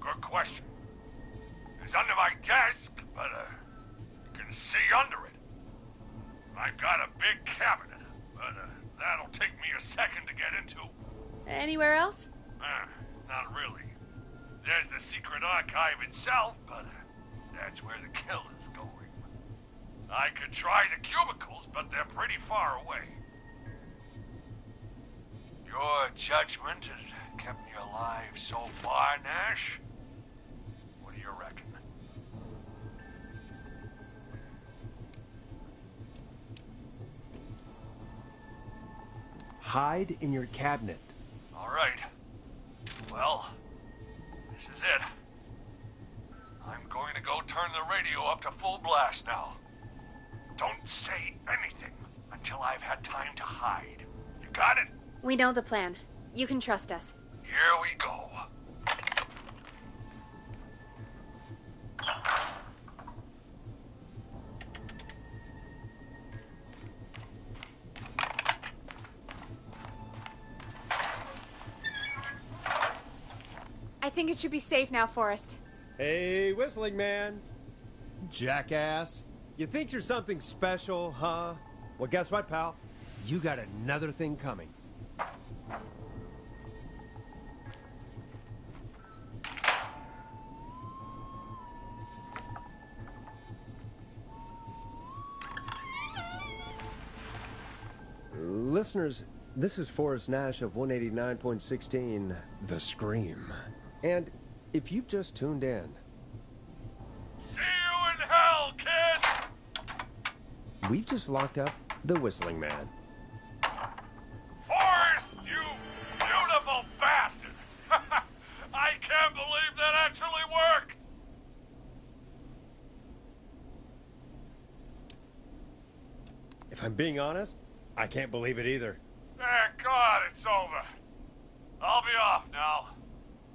Good question. It's under my desk, but you can see under it. I've got a big cabinet, but that'll take me a second to get into. Anywhere else? Not really. There's the secret archive itself, but that's where the killer's going. I could try the cubicles, but they're pretty far away. Your judgment has kept me alive so far, Nash. What do you reckon? Hide in your cabinet. All right. Well, this is it. I'm going to go turn the radio up to full blast now. Don't say anything until I've had time to hide. You got it? We know the plan. You can trust us. Here we go. I think it should be safe now, Forrest. Hey, Whistling Man. Jackass. You think you're something special, huh? Well, guess what, pal? You got another thing coming. Listeners, this is Forrest Nash of 189.16, The Scream. And if you've just tuned in... See you in hell, kid! We've just locked up the Whistling Man. Forrest, you beautiful bastard! I can't believe that actually worked! If I'm being honest, I can't believe it either. Thank God it's over. I'll be off now.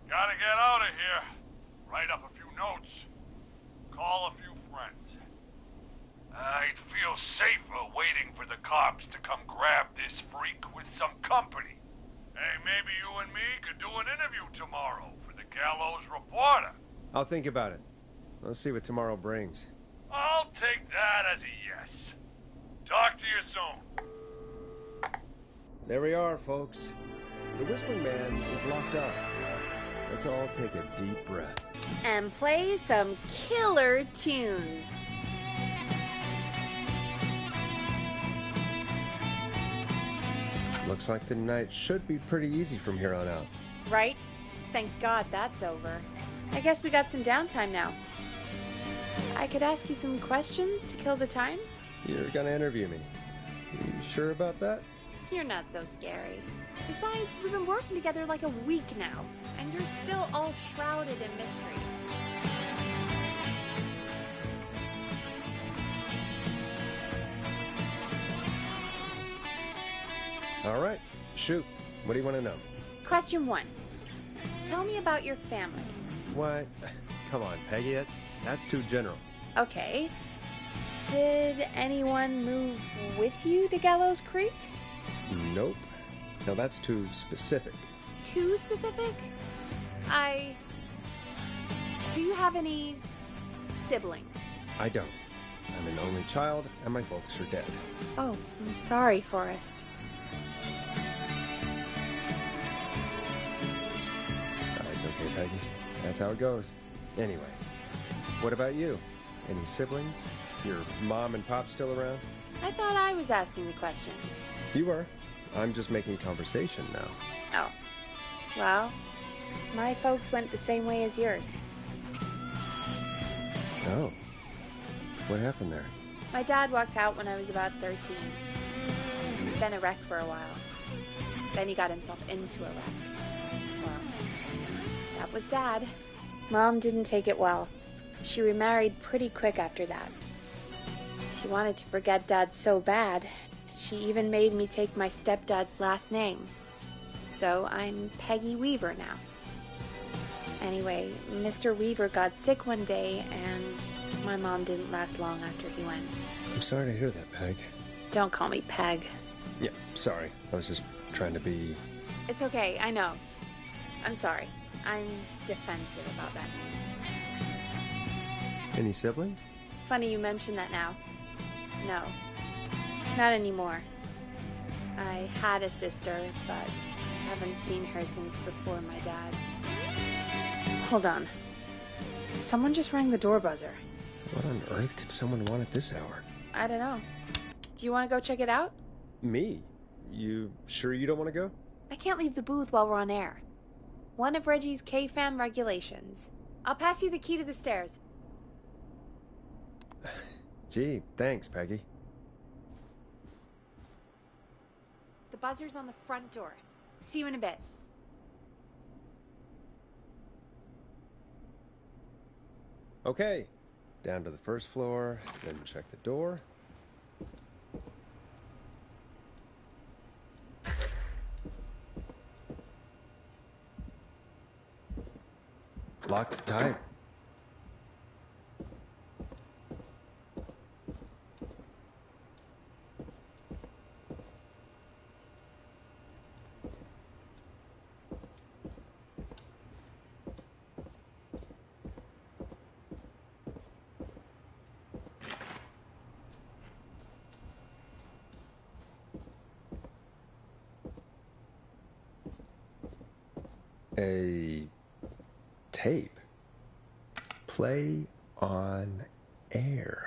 Gotta get out of here. Write up a few notes. Call a few friends. I'd feel safer waiting for the cops to come grab this freak with some company. Hey, maybe you and me could do an interview tomorrow for the Gallows Reporter. I'll think about it. Let's see what tomorrow brings. I'll take that as a yes. Talk to you soon. There we are, folks. The Whistling Man is locked up. Let's all take a deep breath. And play some killer tunes. Looks like the night should be pretty easy from here on out. Right? Thank God that's over. I guess we got some downtime now. I could ask you some questions to kill the time? You're gonna interview me. You sure about that? You're not so scary. Besides, we've been working together like a week now, and you're still all shrouded in mystery. All right, shoot. What do you want to know? Question 1. Tell me about your family. Why? Come on, Peggy. That's too general. Okay. Did anyone move with you to Gallows Creek? Nope. No, that's too specific. Too specific? Do you have any siblings? I don't. I'm an only child, and my folks are dead. Oh, I'm sorry, Forrest. It's okay, Peggy. That's how it goes. Anyway, what about you? Any siblings? Your mom and pop still around? I thought I was asking the questions. You were. I'm just making conversation now. Oh. Well, my folks went the same way as yours. Oh. What happened there? My dad walked out when I was about 13. He'd been a wreck for a while. Then he got himself into a wreck. Well, that was Dad. Mom didn't take it well. She remarried pretty quick after that. She wanted to forget Dad so bad, she even made me take my stepdad's last name. So I'm Peggy Weaver now. Anyway, Mr. Weaver got sick one day, and my mom didn't last long after he went. I'm sorry to hear that, Peg. Don't call me Peg. Yeah, sorry. I was just trying to be... It's okay, I know. I'm sorry. I'm defensive about that name. Any siblings? Funny you mention that now. No. Not anymore. I had a sister, but I haven't seen her since before my dad. Hold on. Someone just rang the door buzzer. What on earth could someone want at this hour? I don't know. Do you want to go check it out? Me? You sure you don't want to go? I can't leave the booth while we're on air. One of Reggie's K-Fam regulations. I'll pass you the key to the stairs. Gee, thanks, Peggy. The buzzer's on the front door. See you in a bit. Okay. Down to the first floor, then check the door. Locked tight. A tape. Play on air.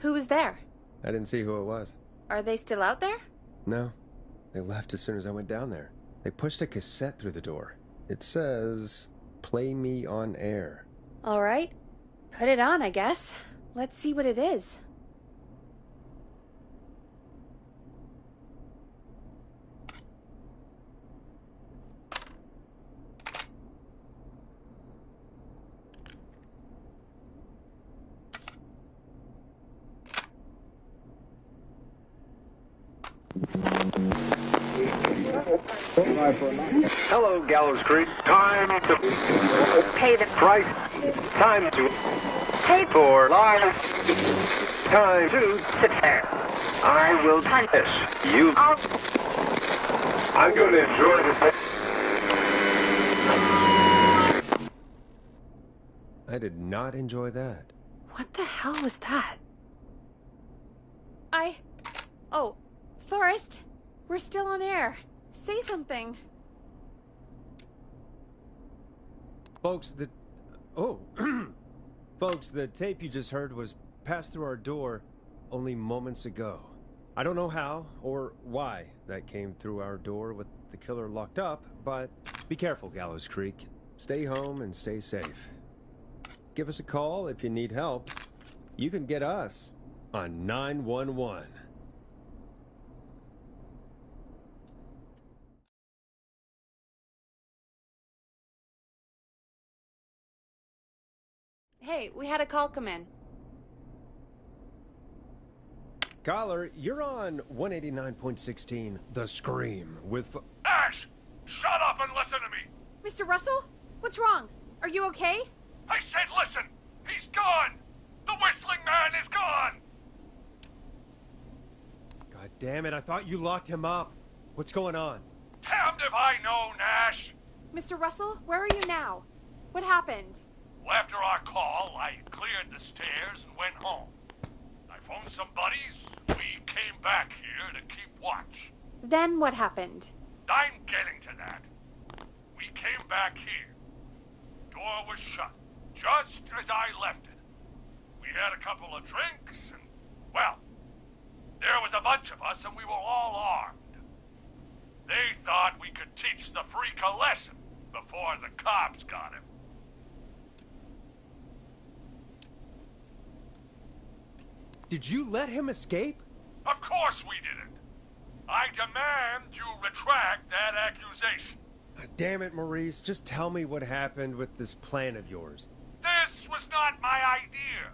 Who was there? I didn't see who it was. Are they still out there? No. They left as soon as I went down there. They pushed a cassette through the door. It says, "Play me on air." All right. Put it on, I guess. Let's see what it is. Hello, Gallows Creek. Time to Pay the price. Time to pay for lives. Time to sit there. I will punish you. I'm going to enjoy this. I did not enjoy that. What the hell was that? Oh, Forrest, we're still on air. Say something. Folks, Folks, the tape you just heard was passed through our door only moments ago. I don't know how or why that came through our door with the killer locked up, but be careful, Gallows Creek. Stay home and stay safe. Give us a call if you need help. You can get us on 911. Hey, we had a call come in. Caller, you're on 189.16, The Scream, with... Ash! Shut up and listen to me! Mr. Russell? What's wrong? Are you okay? I said listen! He's gone! The Whistling Man is gone! God damn it, I thought you locked him up. What's going on? Damned if I know, Nash! Mr. Russell, where are you now? What happened? Well, after our call, I cleared the stairs and went home. I phoned some buddies. We came back here to keep watch. Then what happened? I'm getting to that. We came back here. Door was shut, just as I left it. We had a couple of drinks and, well, there was a bunch of us and we were all armed. They thought we could teach the freak a lesson before the cops got him. Did you let him escape? Of course we didn't. I demand you retract that accusation. Damn it, Maurice. Just tell me what happened with this plan of yours. This was not my idea.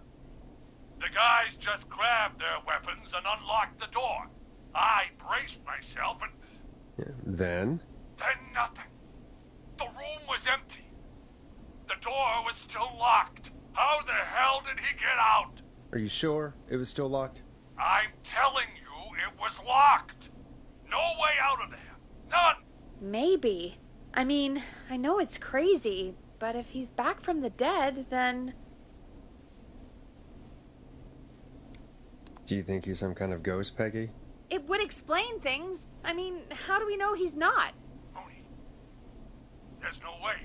The guys just grabbed their weapons and unlocked the door. I braced myself and... Then? Then nothing. The room was empty. The door was still locked. How the hell did he get out? Are you sure it was still locked? I'm telling you, it was locked. No way out of there. None. Maybe. I mean, I know it's crazy, but if he's back from the dead, then... Do you think he's some kind of ghost, Peggy? It would explain things. I mean, how do we know he's not? Mooney, there's no way.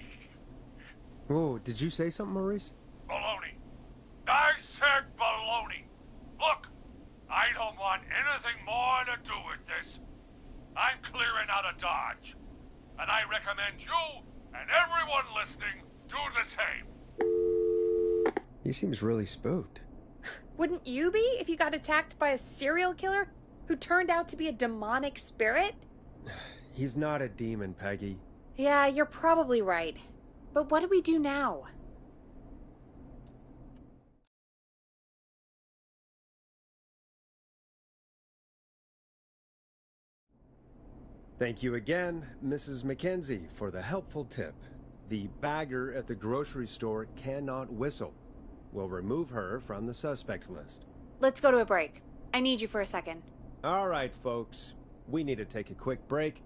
Whoa, did you say something, Maurice? Baloney. I said baloney. Look, I don't want anything more to do with this. I'm clearing out of Dodge. And I recommend you and everyone listening do the same. He seems really spooked. Wouldn't you be if you got attacked by a serial killer who turned out to be a demonic spirit? He's not a demon, Peggy. Yeah, you're probably right. But what do we do now? Thank you again, Mrs. Mackenzie, for the helpful tip. The bagger at the grocery store cannot whistle. We'll remove her from the suspect list. Let's go to a break. I need you for a second. All right, folks. We need to take a quick break.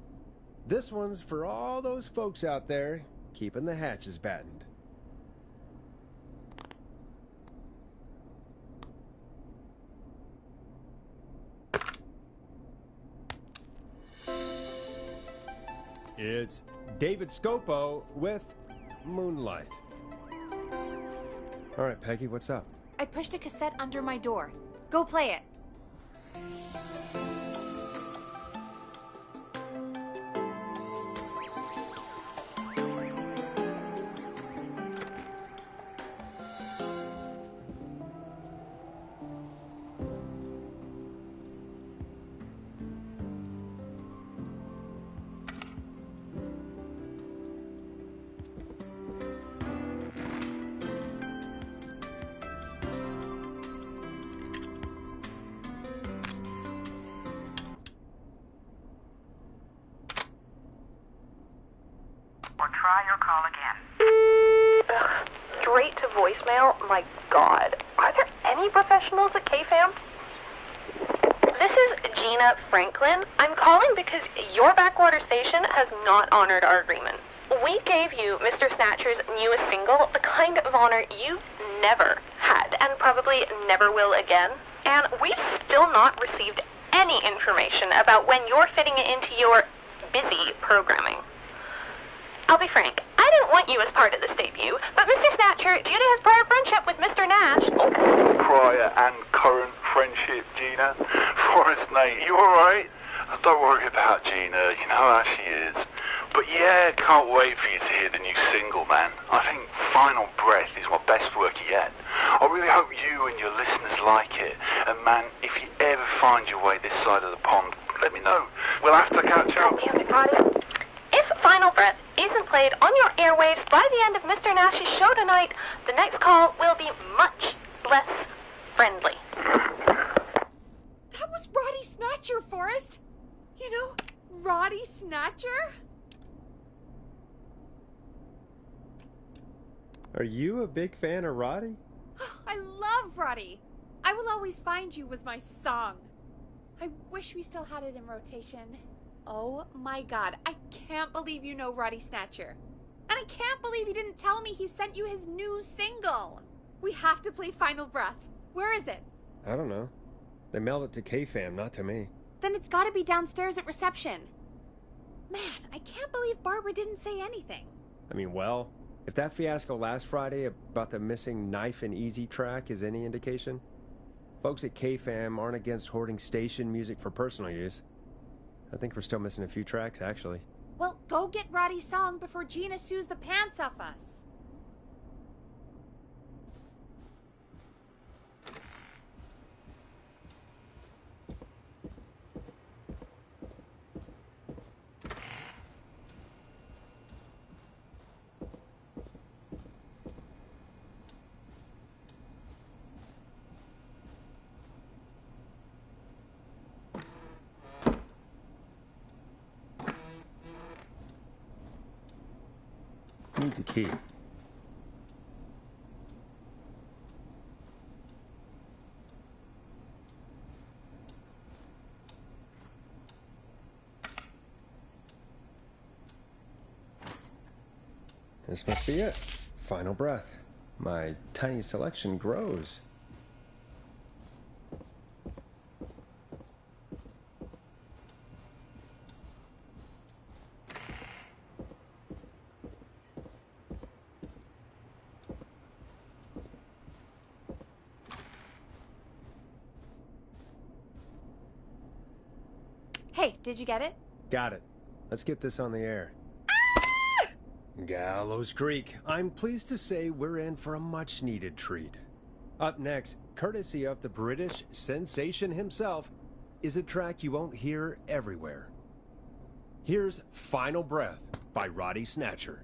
This one's for all those folks out there keeping the hatches battened. It's David Scopo with Moonlight. All right, Peggy, what's up? I pushed a cassette under my door. Go play it. Or try your call again. Ugh, straight to voicemail? My God. Are there any professionals at KFAM? This is Gina Franklin. I'm calling because your backwater station has not honored our agreement. We gave you Mr. Snatcher's newest single, the kind of honor you've never had and probably never will again. And we've still not received any information about when you're fitting it into your busy programming. I'll be frank, I didn't want you as part of this debut, but Mr. Snatcher, due to his prior friendship with Mr. Nash... Oh, prior and current friendship, Gina. Forrest Nate, you alright? Don't worry about Gina, you know how she is. But yeah, can't wait for you to hear the new single, man. I think Final Breath is my best work yet. I really hope you and your listeners like it. And man, if you ever find your way this side of the pond, let me know. We'll have to catch up. If Final Breath isn't played on your airwaves by the end of Mr. Nash's show tonight, The next call will be much less friendly. That was Roddy Snatcher, Forrest. You know, Roddy Snatcher? Are you a big fan of Roddy? I love Roddy. I Will Always Find You was my song. I wish we still had it in rotation. Oh my god, I can't believe you know Roddy Snatcher. And I can't believe you didn't tell me he sent you his new single. We have to play Final Breath. Where is it? I don't know. They mailed it to K-Fam, not to me. Then it's gotta be downstairs at reception. Man, I can't believe Barbara didn't say anything. I mean, well, if that fiasco last Friday about the missing Knife and Easy track is any indication, folks at K-Fam aren't against hoarding station music for personal use. I think we're still missing a few tracks, actually. Well, go get Roddy's song before Gina sues the pants off us. Needs a key. This must be it. Final breath. My tiny selection grows. Hey, did you get it? Got it. Let's get this on the air. Gallows Creek. I'm pleased to say we're in for a much-needed treat. Up next, courtesy of the British sensation himself, is a track you won't hear everywhere. Here's Final Breath by Roddy Snatcher.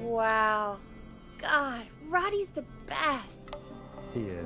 Wow. God, Roddy's the best. He is.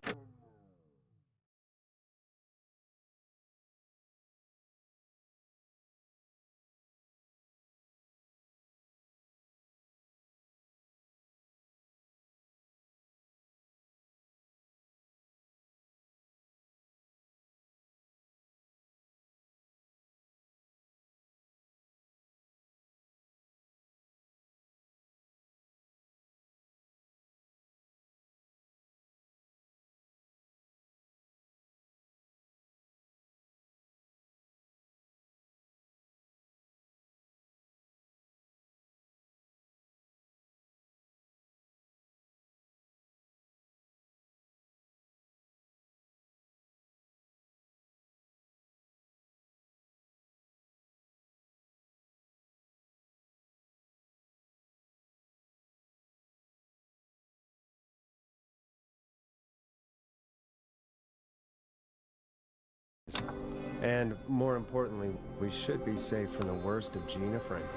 And more importantly, we should be safe from the worst of Gina Franklin.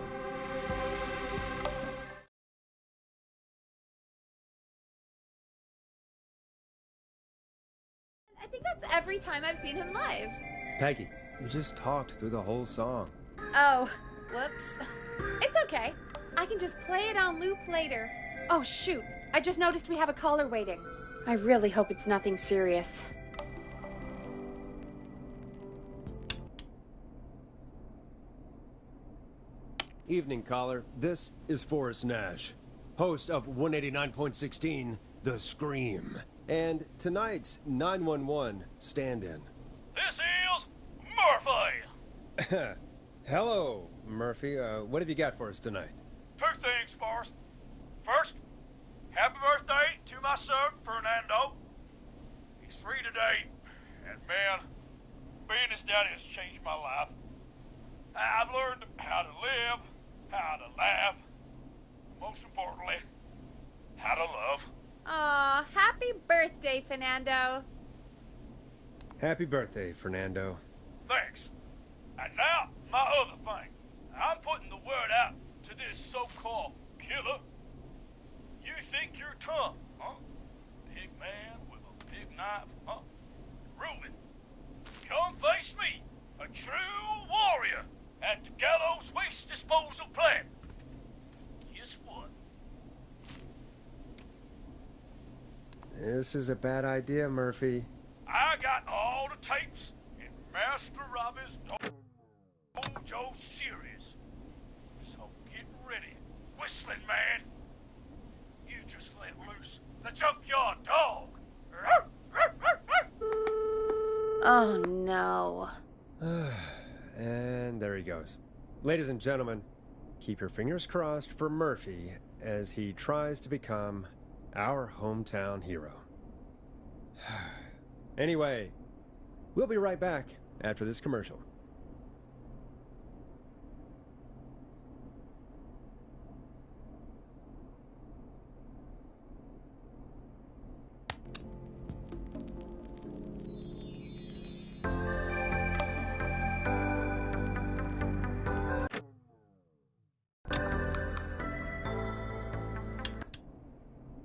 I think that's every time I've seen him live. Peggy, you just talked through the whole song. Oh, whoops. It's okay. I can just play it on loop later. Oh, shoot. I just noticed we have a caller waiting. I really hope it's nothing serious. Evening, caller. This is Forrest Nash. host of 189.16, The Scream, and tonight's 911 stand-in. This is Murphy! Hello, Murphy. What have you got for us tonight? Two things, Forrest. First, happy birthday to my son, Fernando. He's 3 today, and man, being his daddy has changed my life. I've learned how to live, how to laugh, most importantly, how to love. Aw, happy birthday, Fernando. Happy birthday, Fernando. Thanks. And now, my other thing. I'm putting the word out to this so-called killer. You think you're tough, huh? Big man with a big knife, huh? Reuben, come face me, a true warrior, at the Gallows Waste Disposal Plant. Guess what? This is a bad idea, Murphy. I got all the tapes in Master Robbie's Dojo series. So get ready, Whistling Man. You just let loose the junkyard dog. Oh no. And there he goes. Ladies and gentlemen, keep your fingers crossed for Murphy as he tries to become our hometown hero. Anyway, we'll be right back after this commercial.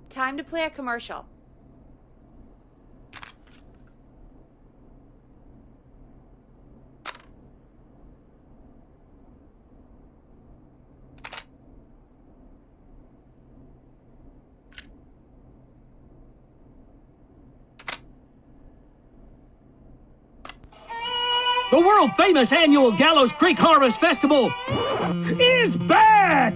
Time to play a commercial. The world-famous annual Gallows Creek Harvest Festival is back!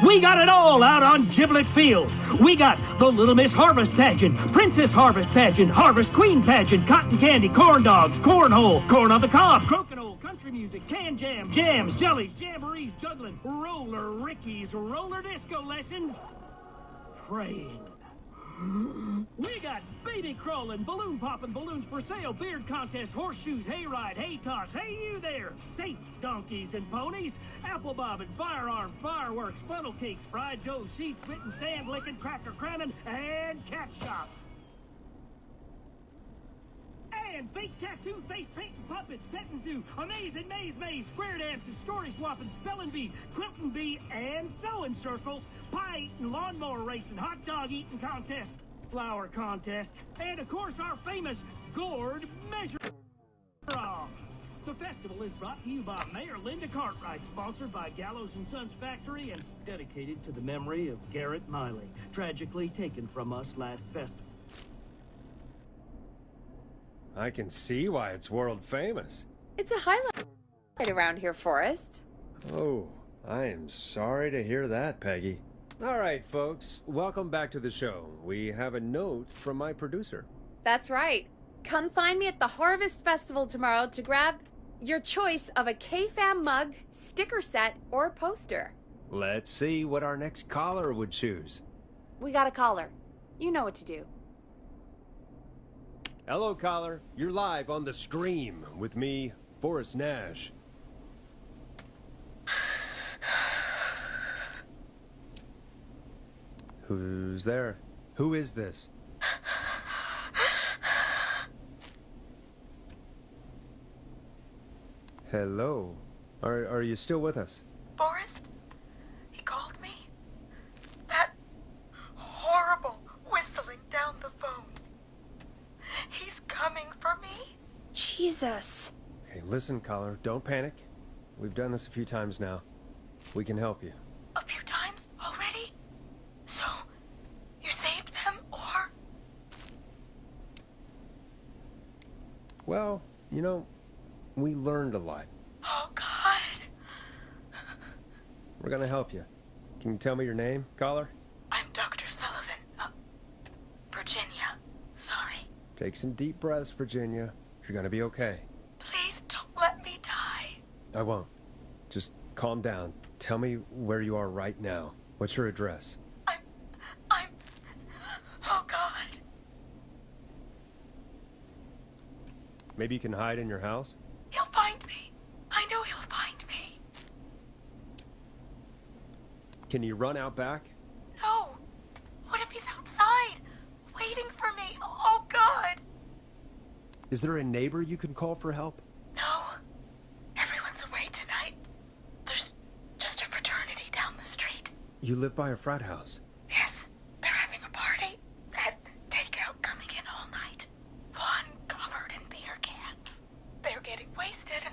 We got it all out on Giblet Field. We got the Little Miss Harvest Pageant, Princess Harvest Pageant, Harvest Queen Pageant, cotton candy, corn dogs, cornhole, corn on the cob, crokinole, country music, can jam, jams, jellies, jamborees, juggling, roller rickies, roller disco lessons, praying. We got baby crawling, balloon popping, balloons for sale, beard contest, horseshoes, hayride, hay toss, hey you there, safe donkeys and ponies, apple bobbing, firearms, fireworks, funnel cakes, fried dough, seed spitting, sand licking, cracker cramming, and cat shop. And fake tattoo, face painting, puppets, petting zoo, amazing maze, square dancing, story swapping, spelling bee, quilting bee, and sewing circle, pie eating, lawnmower racing, hot dog eating contest, flower contest, and of course our famous gourd measure. The festival is brought to you by Mayor Linda Cartwright, sponsored by Gallows & Sons Factory, and dedicated to the memory of Garrett Miley, tragically taken from us last festival. I can see why it's world famous. It's a highlight around here, Forrest. Oh, I am sorry to hear that, Peggy. All right, folks, welcome back to the show. We have a note from my producer. That's right. Come find me at the Harvest Festival tomorrow to grab your choice of a K-Fam mug, sticker set, or poster. Let's see what our next caller would choose. We got a caller. You know what to do. Hello, caller. You're live on The Scream with me, Forrest Nash. Who's there? Who is this? Hello. Are you still with us? Forrest? He called me? That horrible whistling down the phone. He's coming for me? Jesus. Okay, listen, caller. Don't panic. We've done this a few times now. We can help you. A few times already? So, you saved them, or? Well, you know, we learned a lot. Oh, God. We're gonna help you. Can you tell me your name, caller? Virginia. Sorry. Take some deep breaths, Virginia. You're gonna be okay. Please don't let me die. I won't. Just calm down. Tell me where you are right now. What's your address? Oh, God. Maybe you can hide in your house? He'll find me. I know he'll find me. Can you run out back? No. What if he's outside, waiting for me? Oh, God. Is there a neighbor you can call for help? No. Everyone's away tonight. There's just a fraternity down the street. You live by a frat house. Yes, they're having a party. That takeout coming in all night. Fun covered in beer cans. They're getting wasted.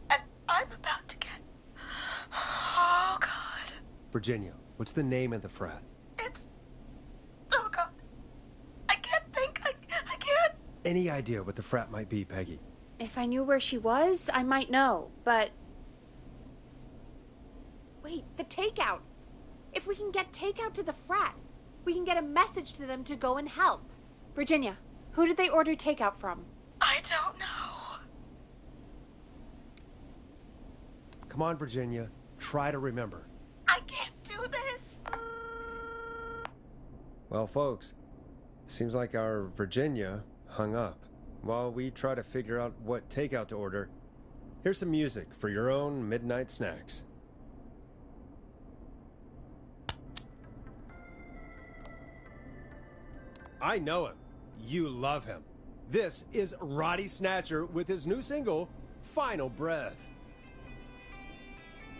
And I'm about to get... Oh, God. Virginia, what's the name of the frat? It's... Oh, God. I can't think. I can't. Any idea what the frat might be, Peggy? If I knew where she was, I might know, but... Wait, the takeout! If we can get takeout to the frat, we can get a message to them to go and help. Virginia, who did they order takeout from? I don't know. Come on, Virginia. Try to remember. I can't do this. Well, folks, seems like our Virginia hung up. While we try to figure out what takeout to order, here's some music for your own midnight snacks. I know him. You love him. This is Roddy Snatcher with his new single, Final Breath.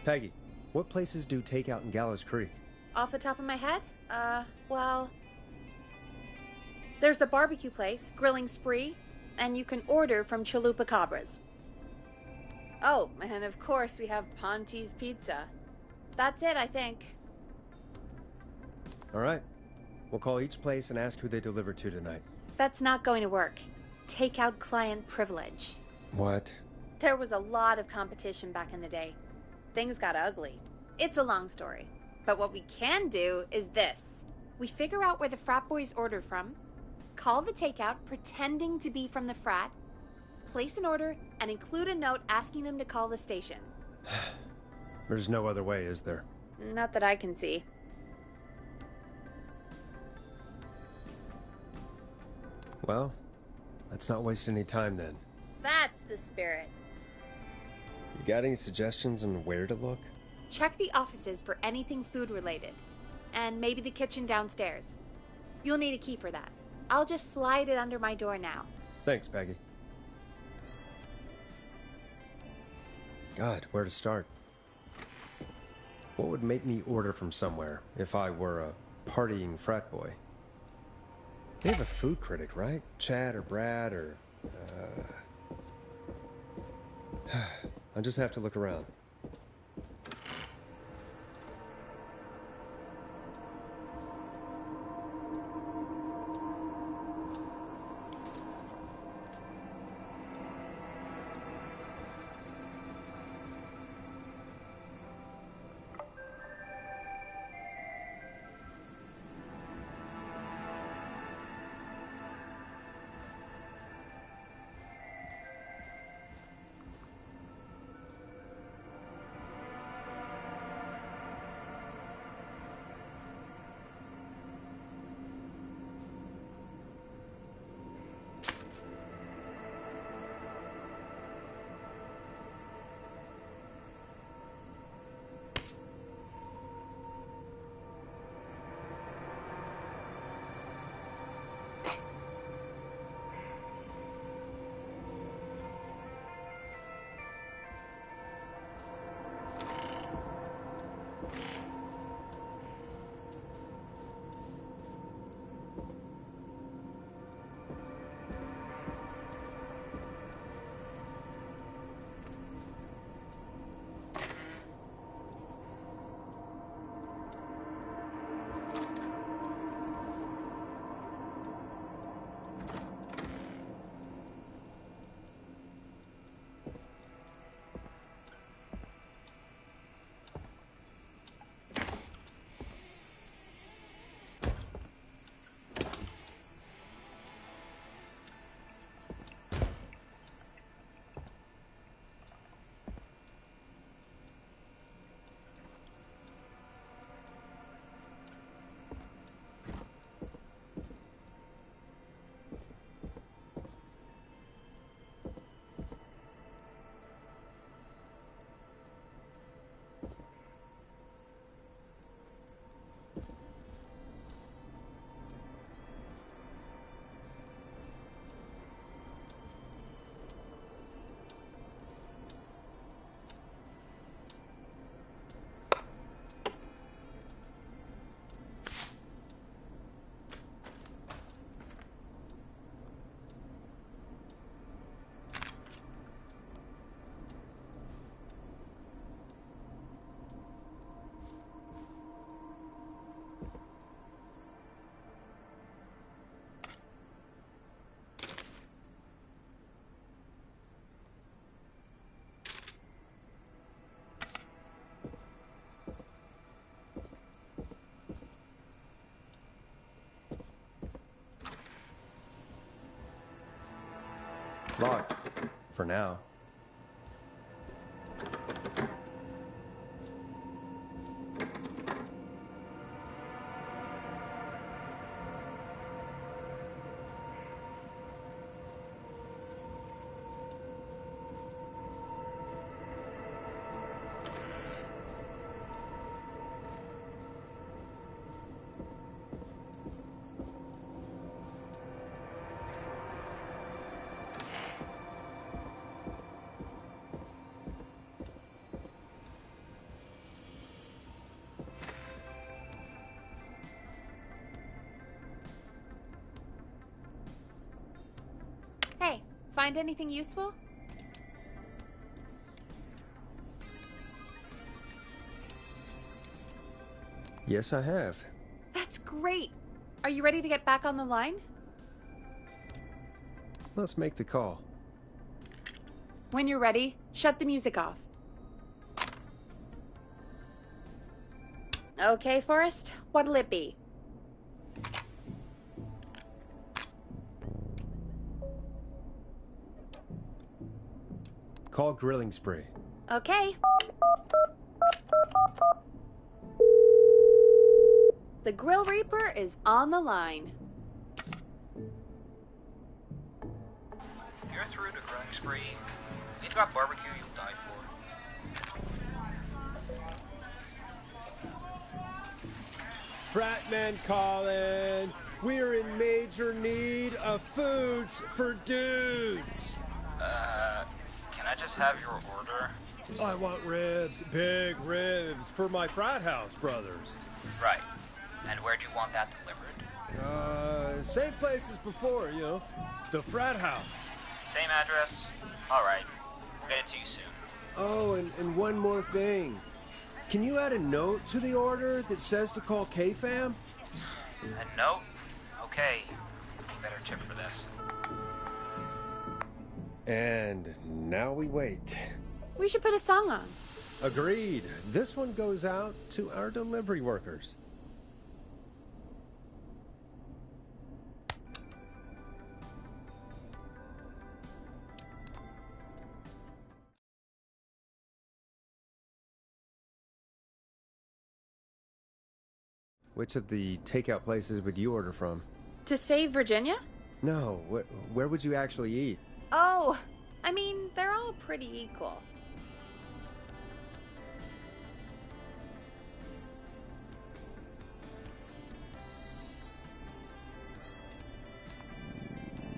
Peggy, what places do takeout in Gallows Creek? Off the top of my head? Well... There's the barbecue place, Grilling Spree, and you can order from Chalupa Cabras. Oh, and of course we have Ponte's Pizza. That's it, I think. All right. We'll call each place and ask who they deliver to tonight. That's not going to work. Takeout client privilege. What? There was a lot of competition back in the day. Things got ugly. It's a long story. But what we can do is this. We figure out where the frat boys ordered from, call the takeout pretending to be from the frat, place an order, and include a note asking them to call the station. There's no other way, is there? Not that I can see. Well, let's not waste any time then. That's the spirit. You got any suggestions on where to look? Check the offices for anything food related. And maybe the kitchen downstairs. You'll need a key for that. I'll just slide it under my door now. Thanks, Peggy. God, where to start? What would make me order from somewhere if I were a partying frat boy? They have a food critic, right? Chad or Brad or... I'll just have to look around. Locked. For now. Hey, find anything useful? Yes, I have. That's great. Are you ready to get back on the line? Let's make the call. When you're ready, shut the music off. Okay, Forrest, what'll it be? Call Grilling Spree. Okay. The Grill Reaper is on the line. You're through to Grilling Spree. We've got barbecue you'll die for. Fratman calling. We're in major need of foods for dudes. Can I just have your order? I want ribs, big ribs, for my frat house brothers. Right. And where'd you want that delivered? Same place as before, you know. The frat house. Same address? Alright. We'll get it to you soon. Oh, and one more thing. Can you add a note to the order that says to call K-Fam? A note? Okay. You better tip for this. And now we wait. We should put a song on. Agreed. This one goes out to our delivery workers. Which of the takeout places would you order from? To save Virginia? No, where would you actually eat? Oh, I mean, they're all pretty equal.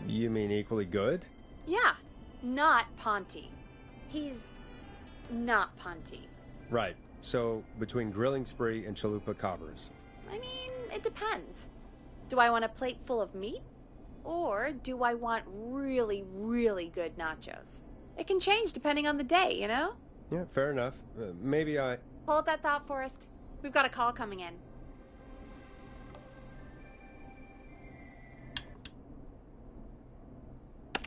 You mean equally good? Yeah, not Ponty. He's not Ponty. Right. So, between Grilling Spree and Chalupa Cobbers. I mean, it depends. Do I want a plate full of meat? Or do I want really, really good nachos? It can change depending on the day, you know? Yeah, fair enough. Maybe I... Hold that thought, Forrest. We've got a call coming in.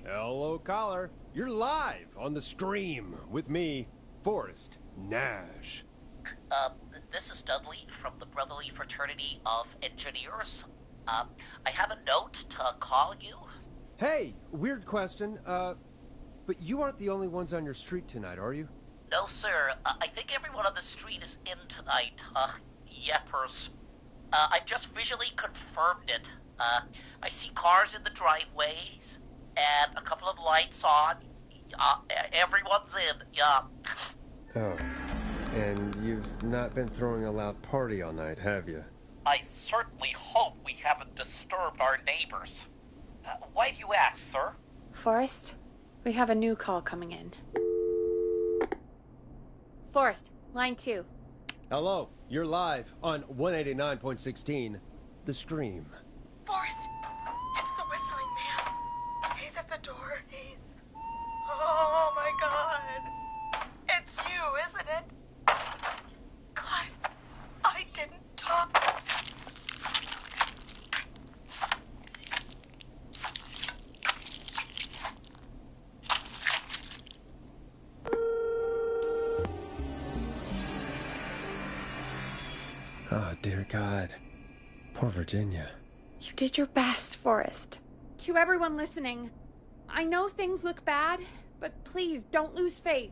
Hello, caller. You're live on the stream with me, Forrest Nash. This is Dudley from the Brotherly Fraternity of Engineers. I have a note to call you. Hey, weird question, but you aren't the only ones on your street tonight, are you? No, sir. I think everyone on the street is in tonight. Yeppers. I've just visually confirmed it. I see cars in the driveways, and a couple of lights on. Everyone's in, yeah. Oh, and you've not been throwing a loud party all night, have you? I certainly hope we haven't disturbed our neighbors. Why do you ask, sir? Forrest, we have a new call coming in. Forrest, line 2. Hello, you're live on 189.16, The Scream. Forrest, it's the whistling man. He's at the door. He's... Oh my god. It's you, isn't it? Clive, I didn't talk. Oh, dear God. Poor Virginia. You did your best, Forrest. To everyone listening, I know things look bad, but please don't lose faith.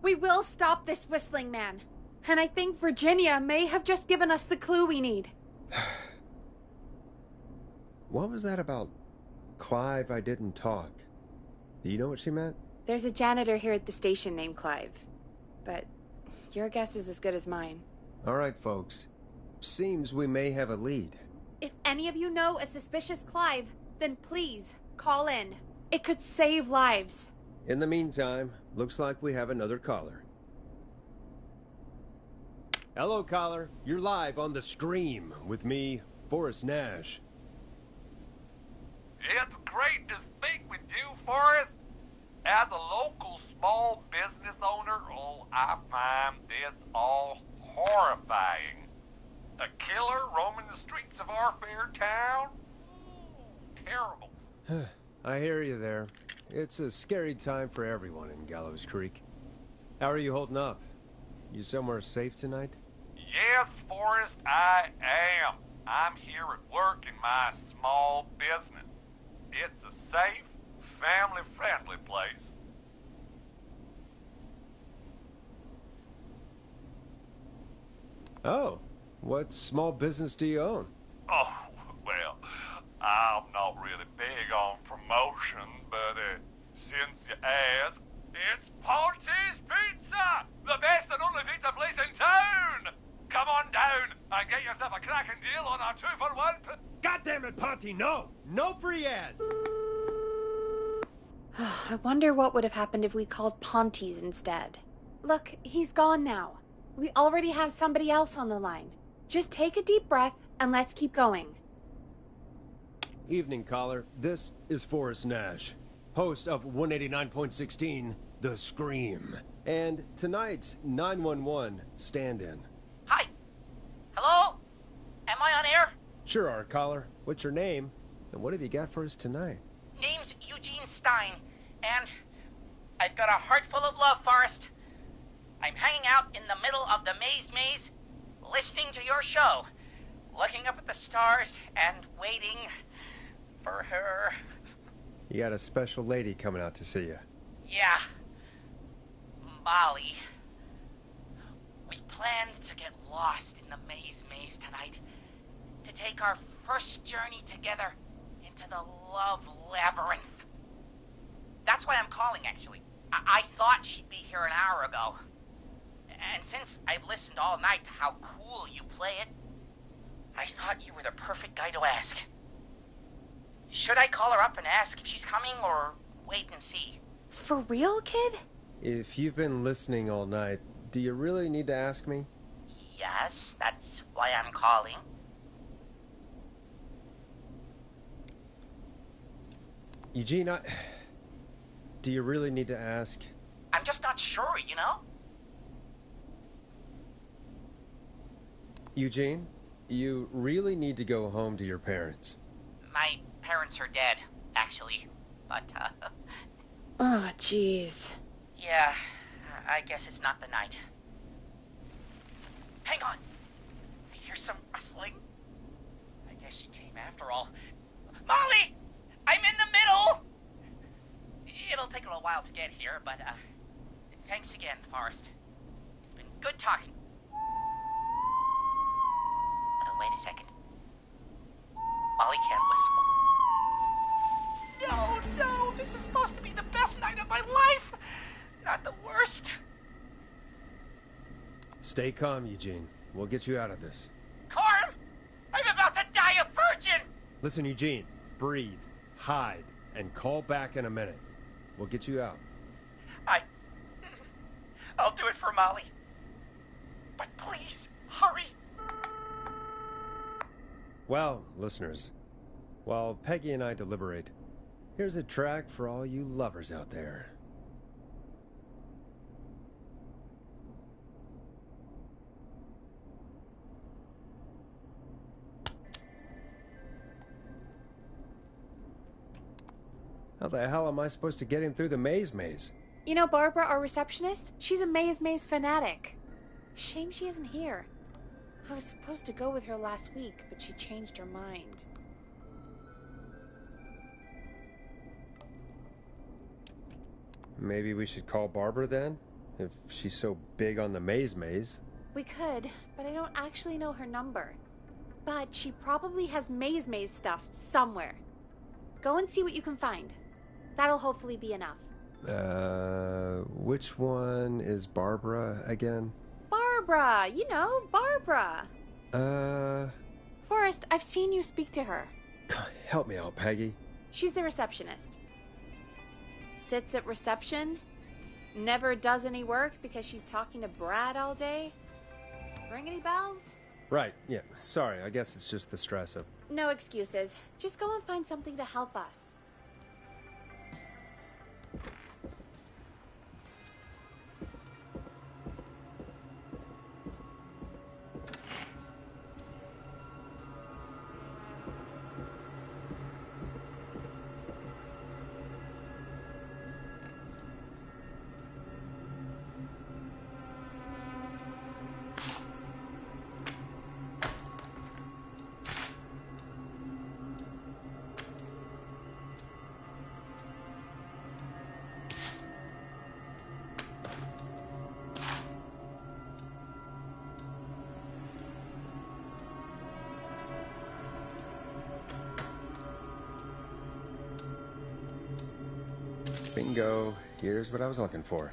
We will stop this whistling man. And I think Virginia may have just given us the clue we need. What was that about Clive, I didn't talk? Do you know what she meant? There's a janitor here at the station named Clive. But your guess is as good as mine. All right, folks. Seems we may have a lead. If any of you know a suspicious Clive, then please call in. It could save lives. In the meantime, looks like we have another caller. Hello, caller. You're live on The Scream with me, Forrest Nash. It's great to speak with you, Forrest. As a local small business owner, I find this all horrifying. A killer roaming the streets of our fair town? Ooh, terrible. I hear you there. It's a scary time for everyone in Gallows Creek. How are you holding up? You somewhere safe tonight? Yes, Forrest, I am. I'm here at work in my small business. It's a safe, family-friendly place. Oh, what small business do you own? Oh, well, I'm not really big on promotion, but since you ask, it's Ponte's Pizza! The best and only pizza place in town! Come on down and get yourself a cracking deal on our 2-for-1. God damn it, Ponte, no! No free ads! I wonder what would have happened if we called Ponte's instead. Look, he's gone now. We already have somebody else on the line. Just take a deep breath and let's keep going. Evening, caller. This is Forrest Nash, host of 189.16, The Scream. And tonight's 911 stand-in. Hi. Hello? Am I on air? Sure are, caller. What's your name? And what have you got for us tonight? Name's Eugene Stein, and I've got a heart full of love, Forrest. I'm hanging out in the middle of the maze, listening to your show, looking up at the stars and waiting for her. You got a special lady coming out to see you. Yeah. Molly. We planned to get lost in the maze tonight, to take our first journey together into the love labyrinth. That's why I'm calling, actually. I thought she'd be here an hour ago. And since I've listened all night to how cool you play it, I thought you were the perfect guy to ask. Should I call her up and ask if she's coming, or wait and see? For real, kid? If you've been listening all night, do you really need to ask me? Yes, that's why I'm calling. Eugene, do you really need to ask? I'm just not sure, you know? Eugene, you really need to go home to your parents. My parents are dead, actually. But, Oh, jeez. yeah, I guess it's not the night. Hang on. I hear some rustling. I guess she came after all. Molly! I'm in the middle! It'll take a little while to get here, but, thanks again, Forrest. It's been good talking. Oh, wait a second. Molly can't whistle. No, this is supposed to be the best night of my life! Not the worst. Stay calm, Eugene. We'll get you out of this. Carm! Listen, Eugene, breathe, hide, and call back in a minute. We'll get you out. I'll do it for Molly. But please, hurry. Well, listeners, while Peggy and I deliberate, here's a track for all you lovers out there. How the hell am I supposed to get him through the maze? You know Barbara, our receptionist? She's a maze fanatic. Shame she isn't here. I was supposed to go with her last week, but she changed her mind. Maybe we should call Barbara then? If she's so big on the maze. We could, but I don't actually know her number. But she probably has maze stuff somewhere. Go and see what you can find. That'll hopefully be enough. Which one is Barbara again? Barbara! You know, Barbara! Forrest, I've seen you speak to her. Help me out, Peggy. She's the receptionist. Sits at reception, never does any work because she's talking to Brad all day. Ring any bells? Right, yeah. Sorry, I guess it's just the stress of... No excuses. Just go and find something to help us. Bingo. Here's what I was looking for.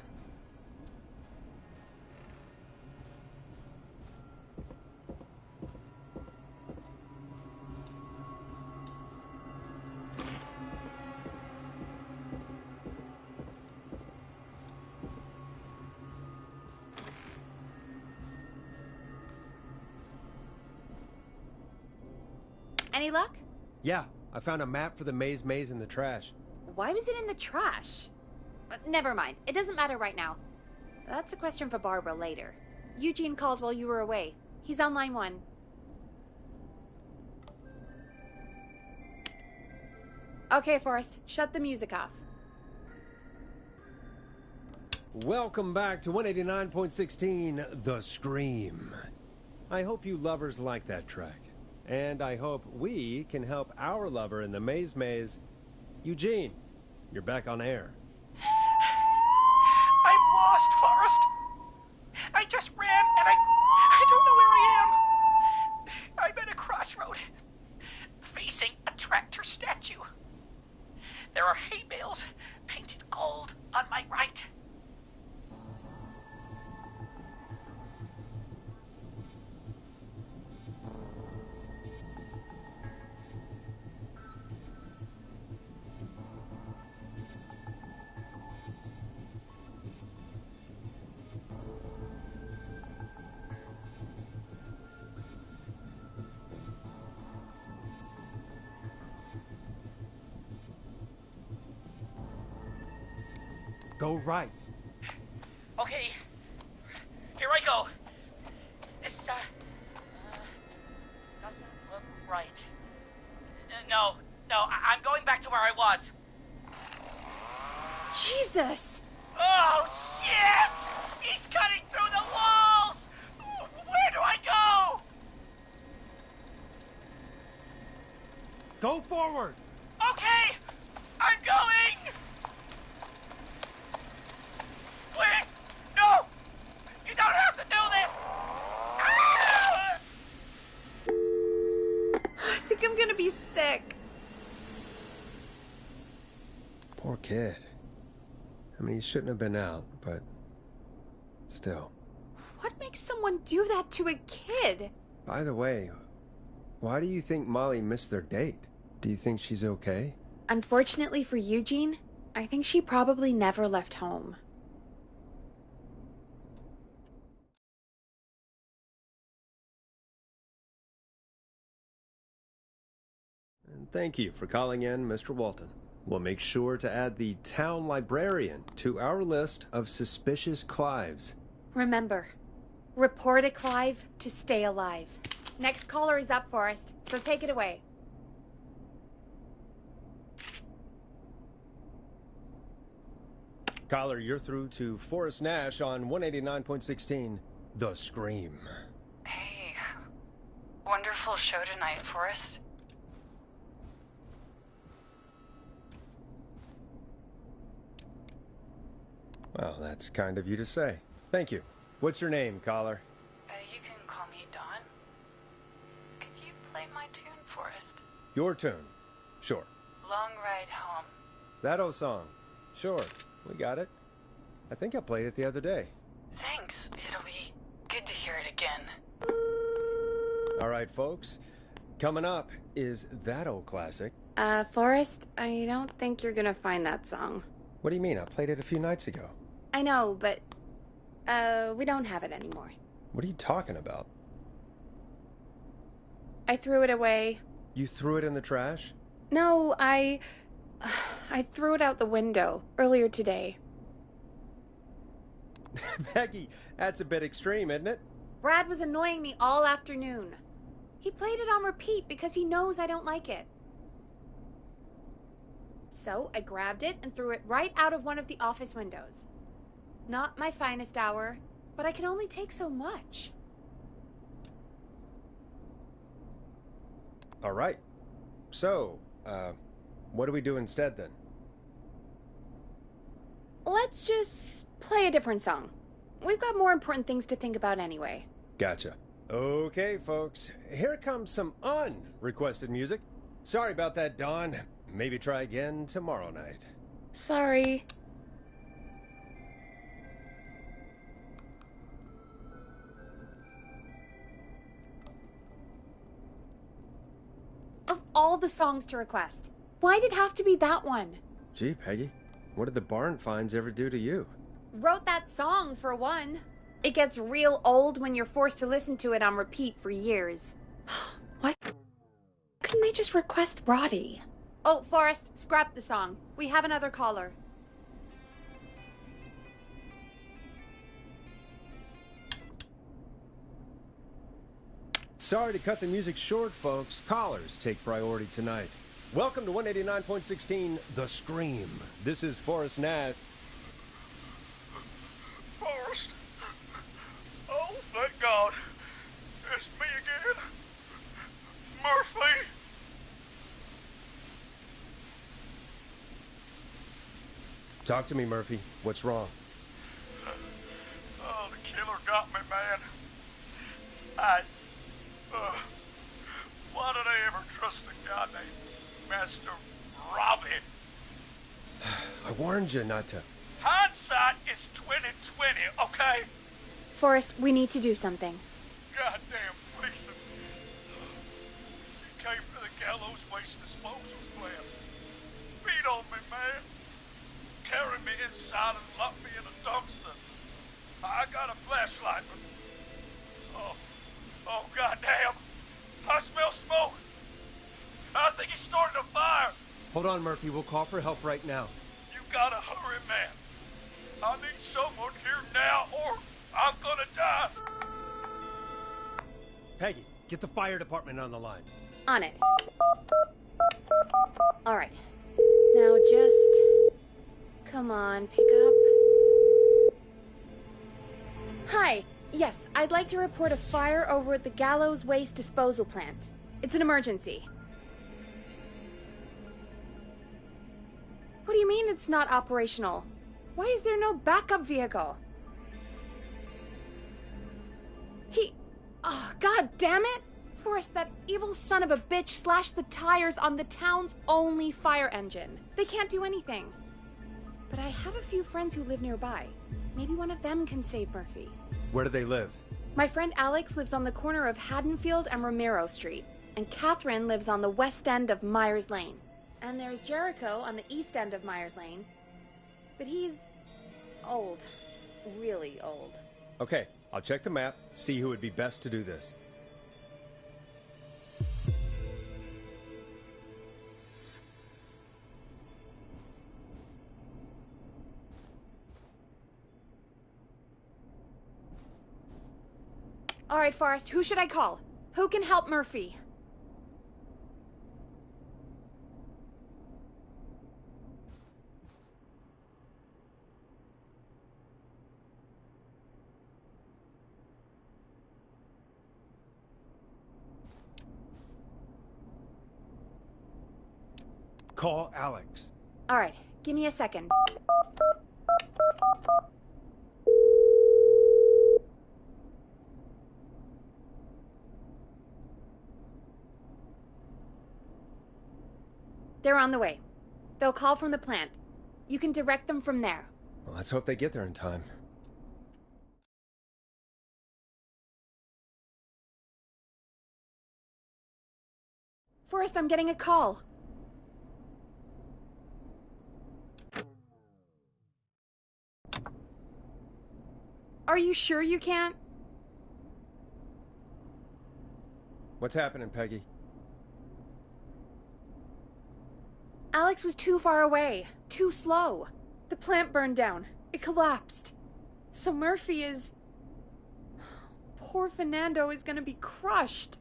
Any luck? Yeah, I found a map for the maze in the trash. Why was it in the trash? Never mind. It doesn't matter right now. That's a question for Barbara later. Eugene called while you were away. He's on line 1. Okay, Forrest. Shut the music off. Welcome back to 189.16 The Scream. I hope you lovers like that track. And I hope we can help our lover in the maze. Eugene, you're back on air. I'm lost, Forrest. I just ran and I don't know where I am. I'm at a crossroad, facing a tractor statue. There are hay bales painted gold on my right. Go right. Okay, here I go. This, doesn't look right. No, I'm going back to where I was. Jesus! Oh, shit! He's cutting through the walls! Where do I go? Go forward! Okay, I'm going! Please! No! You don't have to do this! Ah! I think I'm gonna be sick. Poor kid. I mean, he shouldn't have been out, but still. What makes someone do that to a kid? By the way, why do you think Molly missed their date? Do you think she's okay? Unfortunately for Eugene, I think she probably never left home. And thank you for calling in, Mr. Walton. We'll make sure to add the town librarian to our list of suspicious Clives. Remember, report a Clive to stay alive. Next caller is up, Forrest, so take it away. Caller, you're through to Forrest Nash on 189.16, The Scream. Hey, wonderful show tonight, Forrest. Well, that's kind of you to say. Thank you. What's your name, caller? You can call me Dawn. Could you play my tune, Forrest? Your tune. Sure. Long Ride Home. That old song. Sure. We got it. I think I played it the other day. Thanks. It'll be good to hear it again. All right, folks. Coming up is that old classic. Forrest, I don't think you're gonna find that song. What do you mean? I played it a few nights ago. I know, but, we don't have it anymore. What are you talking about? I threw it away. You threw it in the trash? No, I threw it out the window earlier today. Peggy, that's a bit extreme, isn't it? Brad was annoying me all afternoon. He played it on repeat because he knows I don't like it. So I grabbed it and threw it right out of one of the office windows. Not my finest hour, but I can only take so much. All right. So, what do we do instead then? Let's just play a different song. We've got more important things to think about anyway. Gotcha. Okay, folks. Here comes some unrequested music. Sorry about that, Dawn. Maybe try again tomorrow night. Sorry. Of all the songs to request, why'd it have to be that one? Gee, Peggy, what did the barn finds ever do to you? Wrote that song, for one. It gets real old when you're forced to listen to it on repeat for years. Why couldn't they just request Roddy? Oh, Forrest, scrap the song. We have another caller. Sorry to cut the music short, folks. Callers take priority tonight. Welcome to 189.16, The Scream. This is Forrest Nash. Forrest? Oh, thank God. It's me again. Murphy. Talk to me, Murphy. What's wrong? Oh, the killer got me, man. Why did I ever trust a guy named Master Robbie? I warned you not to. Hindsight is 20/20, okay? Forrest, we need to do something. Goddamn Gleason. He came to the Gallows waste disposal plant. Beat on me, man. Carried me inside and locked me in a dumpster. I got a flashlight, but... Oh, goddamn. I smell smoke. I think he started a fire. Hold on, Murphy. We'll call for help right now. You gotta hurry, man. I need someone here now or I'm gonna die. Peggy, get the fire department on the line. On it. All right. Now just... Come on, pick up. Hi. Yes, I'd like to report a fire over at the Gallows Waste Disposal Plant. It's an emergency. What do you mean it's not operational? Why is there no backup vehicle? Oh, god damn it! Forrest, that evil son of a bitch slashed the tires on the town's only fire engine. They can't do anything. But I have a few friends who live nearby. Maybe one of them can save Murphy. Where do they live? My friend Alex lives on the corner of Haddonfield and Romero Street. and Catherine lives on the west end of Myers Lane. And there's Jericho on the east end of Myers Lane. But he's old. Really old. Okay, I'll check the map, see who would be best to do this. All right, Forrest, who should I call? Who can help Murphy? Call Alex. All right, give me a second. They're on the way. They'll call from the plant. You can direct them from there. Well, let's hope they get there in time. Forrest, I'm getting a call. Are you sure you can't? What's happening, Peggy? Alex was too far away. Too slow. The plant burned down. It collapsed. So Murphy is... Poor Fernando is gonna be crushed.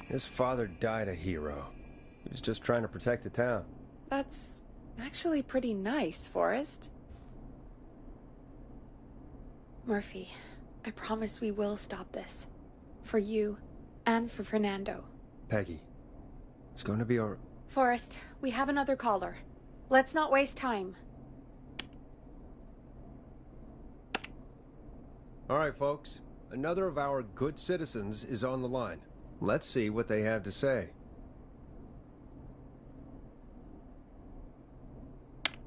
His father died a hero. He was just trying to protect the town. That's actually pretty nice, Forrest. Murphy, I promise we will stop this. For you and for Fernando. Peggy, it's going to be our... Forrest, we have another caller. Let's not waste time. All right, folks. Another of our good citizens is on the line. Let's see what they have to say.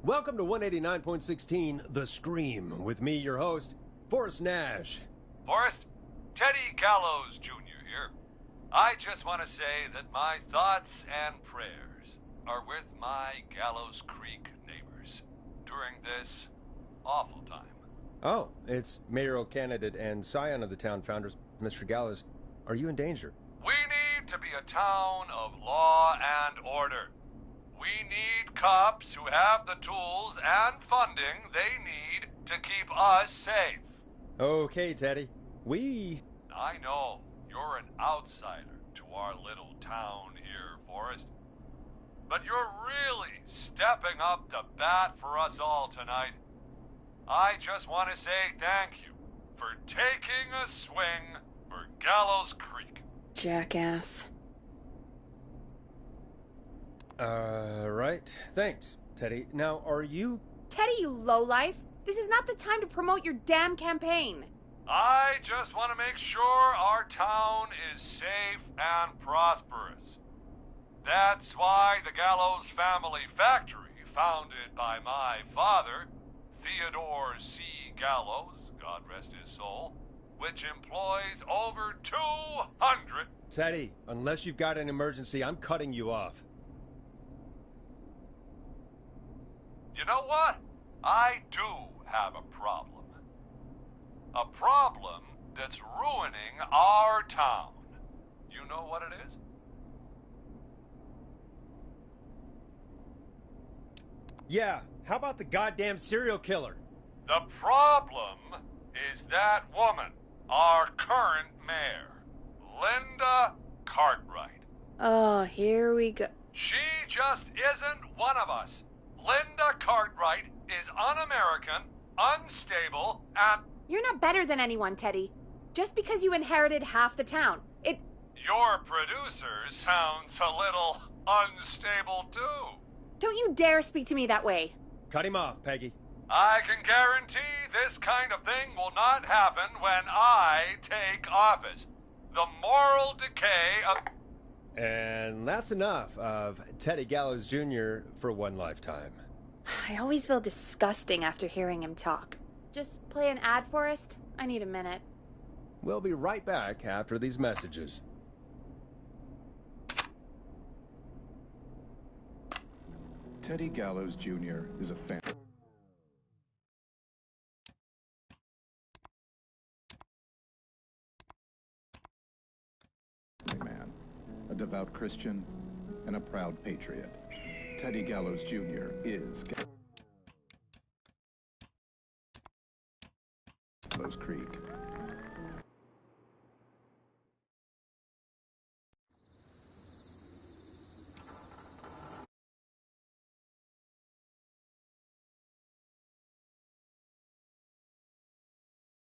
Welcome to 189.16 The Scream, with me, your host, Forrest Nash. Forrest, Teddy Gallows Jr. here. I just want to say that my thoughts and prayers are with my Gallows Creek neighbors during this awful time. Oh, it's mayoral candidate and scion of the town founders, Mr. Gallows. Are you in danger? We need to be a town of law and order. We need cops who have the tools and funding they need to keep us safe. Okay, Teddy. I know you're an outsider to our little town here, Forrest. But you're really stepping up to bat for us all tonight. I just want to say thank you for taking a swing for Gallows Creek. Jackass. Right. Thanks, Teddy. Now, are you... Teddy, you lowlife! This is not the time to promote your damn campaign. I just want to make sure our town is safe and prosperous. That's why the Gallows Family Factory, founded by my father, Theodore C. Gallows, God rest his soul, which employs over 200... Teddy, unless you've got an emergency, I'm cutting you off. You know what? I do have a problem. A problem that's ruining our town. You know what it is? Yeah, how about the goddamn serial killer? The problem is that woman, our current mayor, Linda Cartwright. Oh, here we go. She just isn't one of us. Linda Cartwright is un-American, unstable, and... You're not better than anyone, Teddy. Just because you inherited half the town, Your producer sounds a little unstable, too. Don't you dare speak to me that way. Cut him off, Peggy. I can guarantee this kind of thing will not happen when I take office. The moral decay of... And that's enough of Teddy Gallows Jr. for one lifetime. I always feel disgusting after hearing him talk. just play an ad, Forrest? I need a minute. We'll be right back after these messages. Teddy Gallows Jr. is a family man, a devout Christian, and a proud patriot. Teddy Gallows Jr. is Gallows Creek.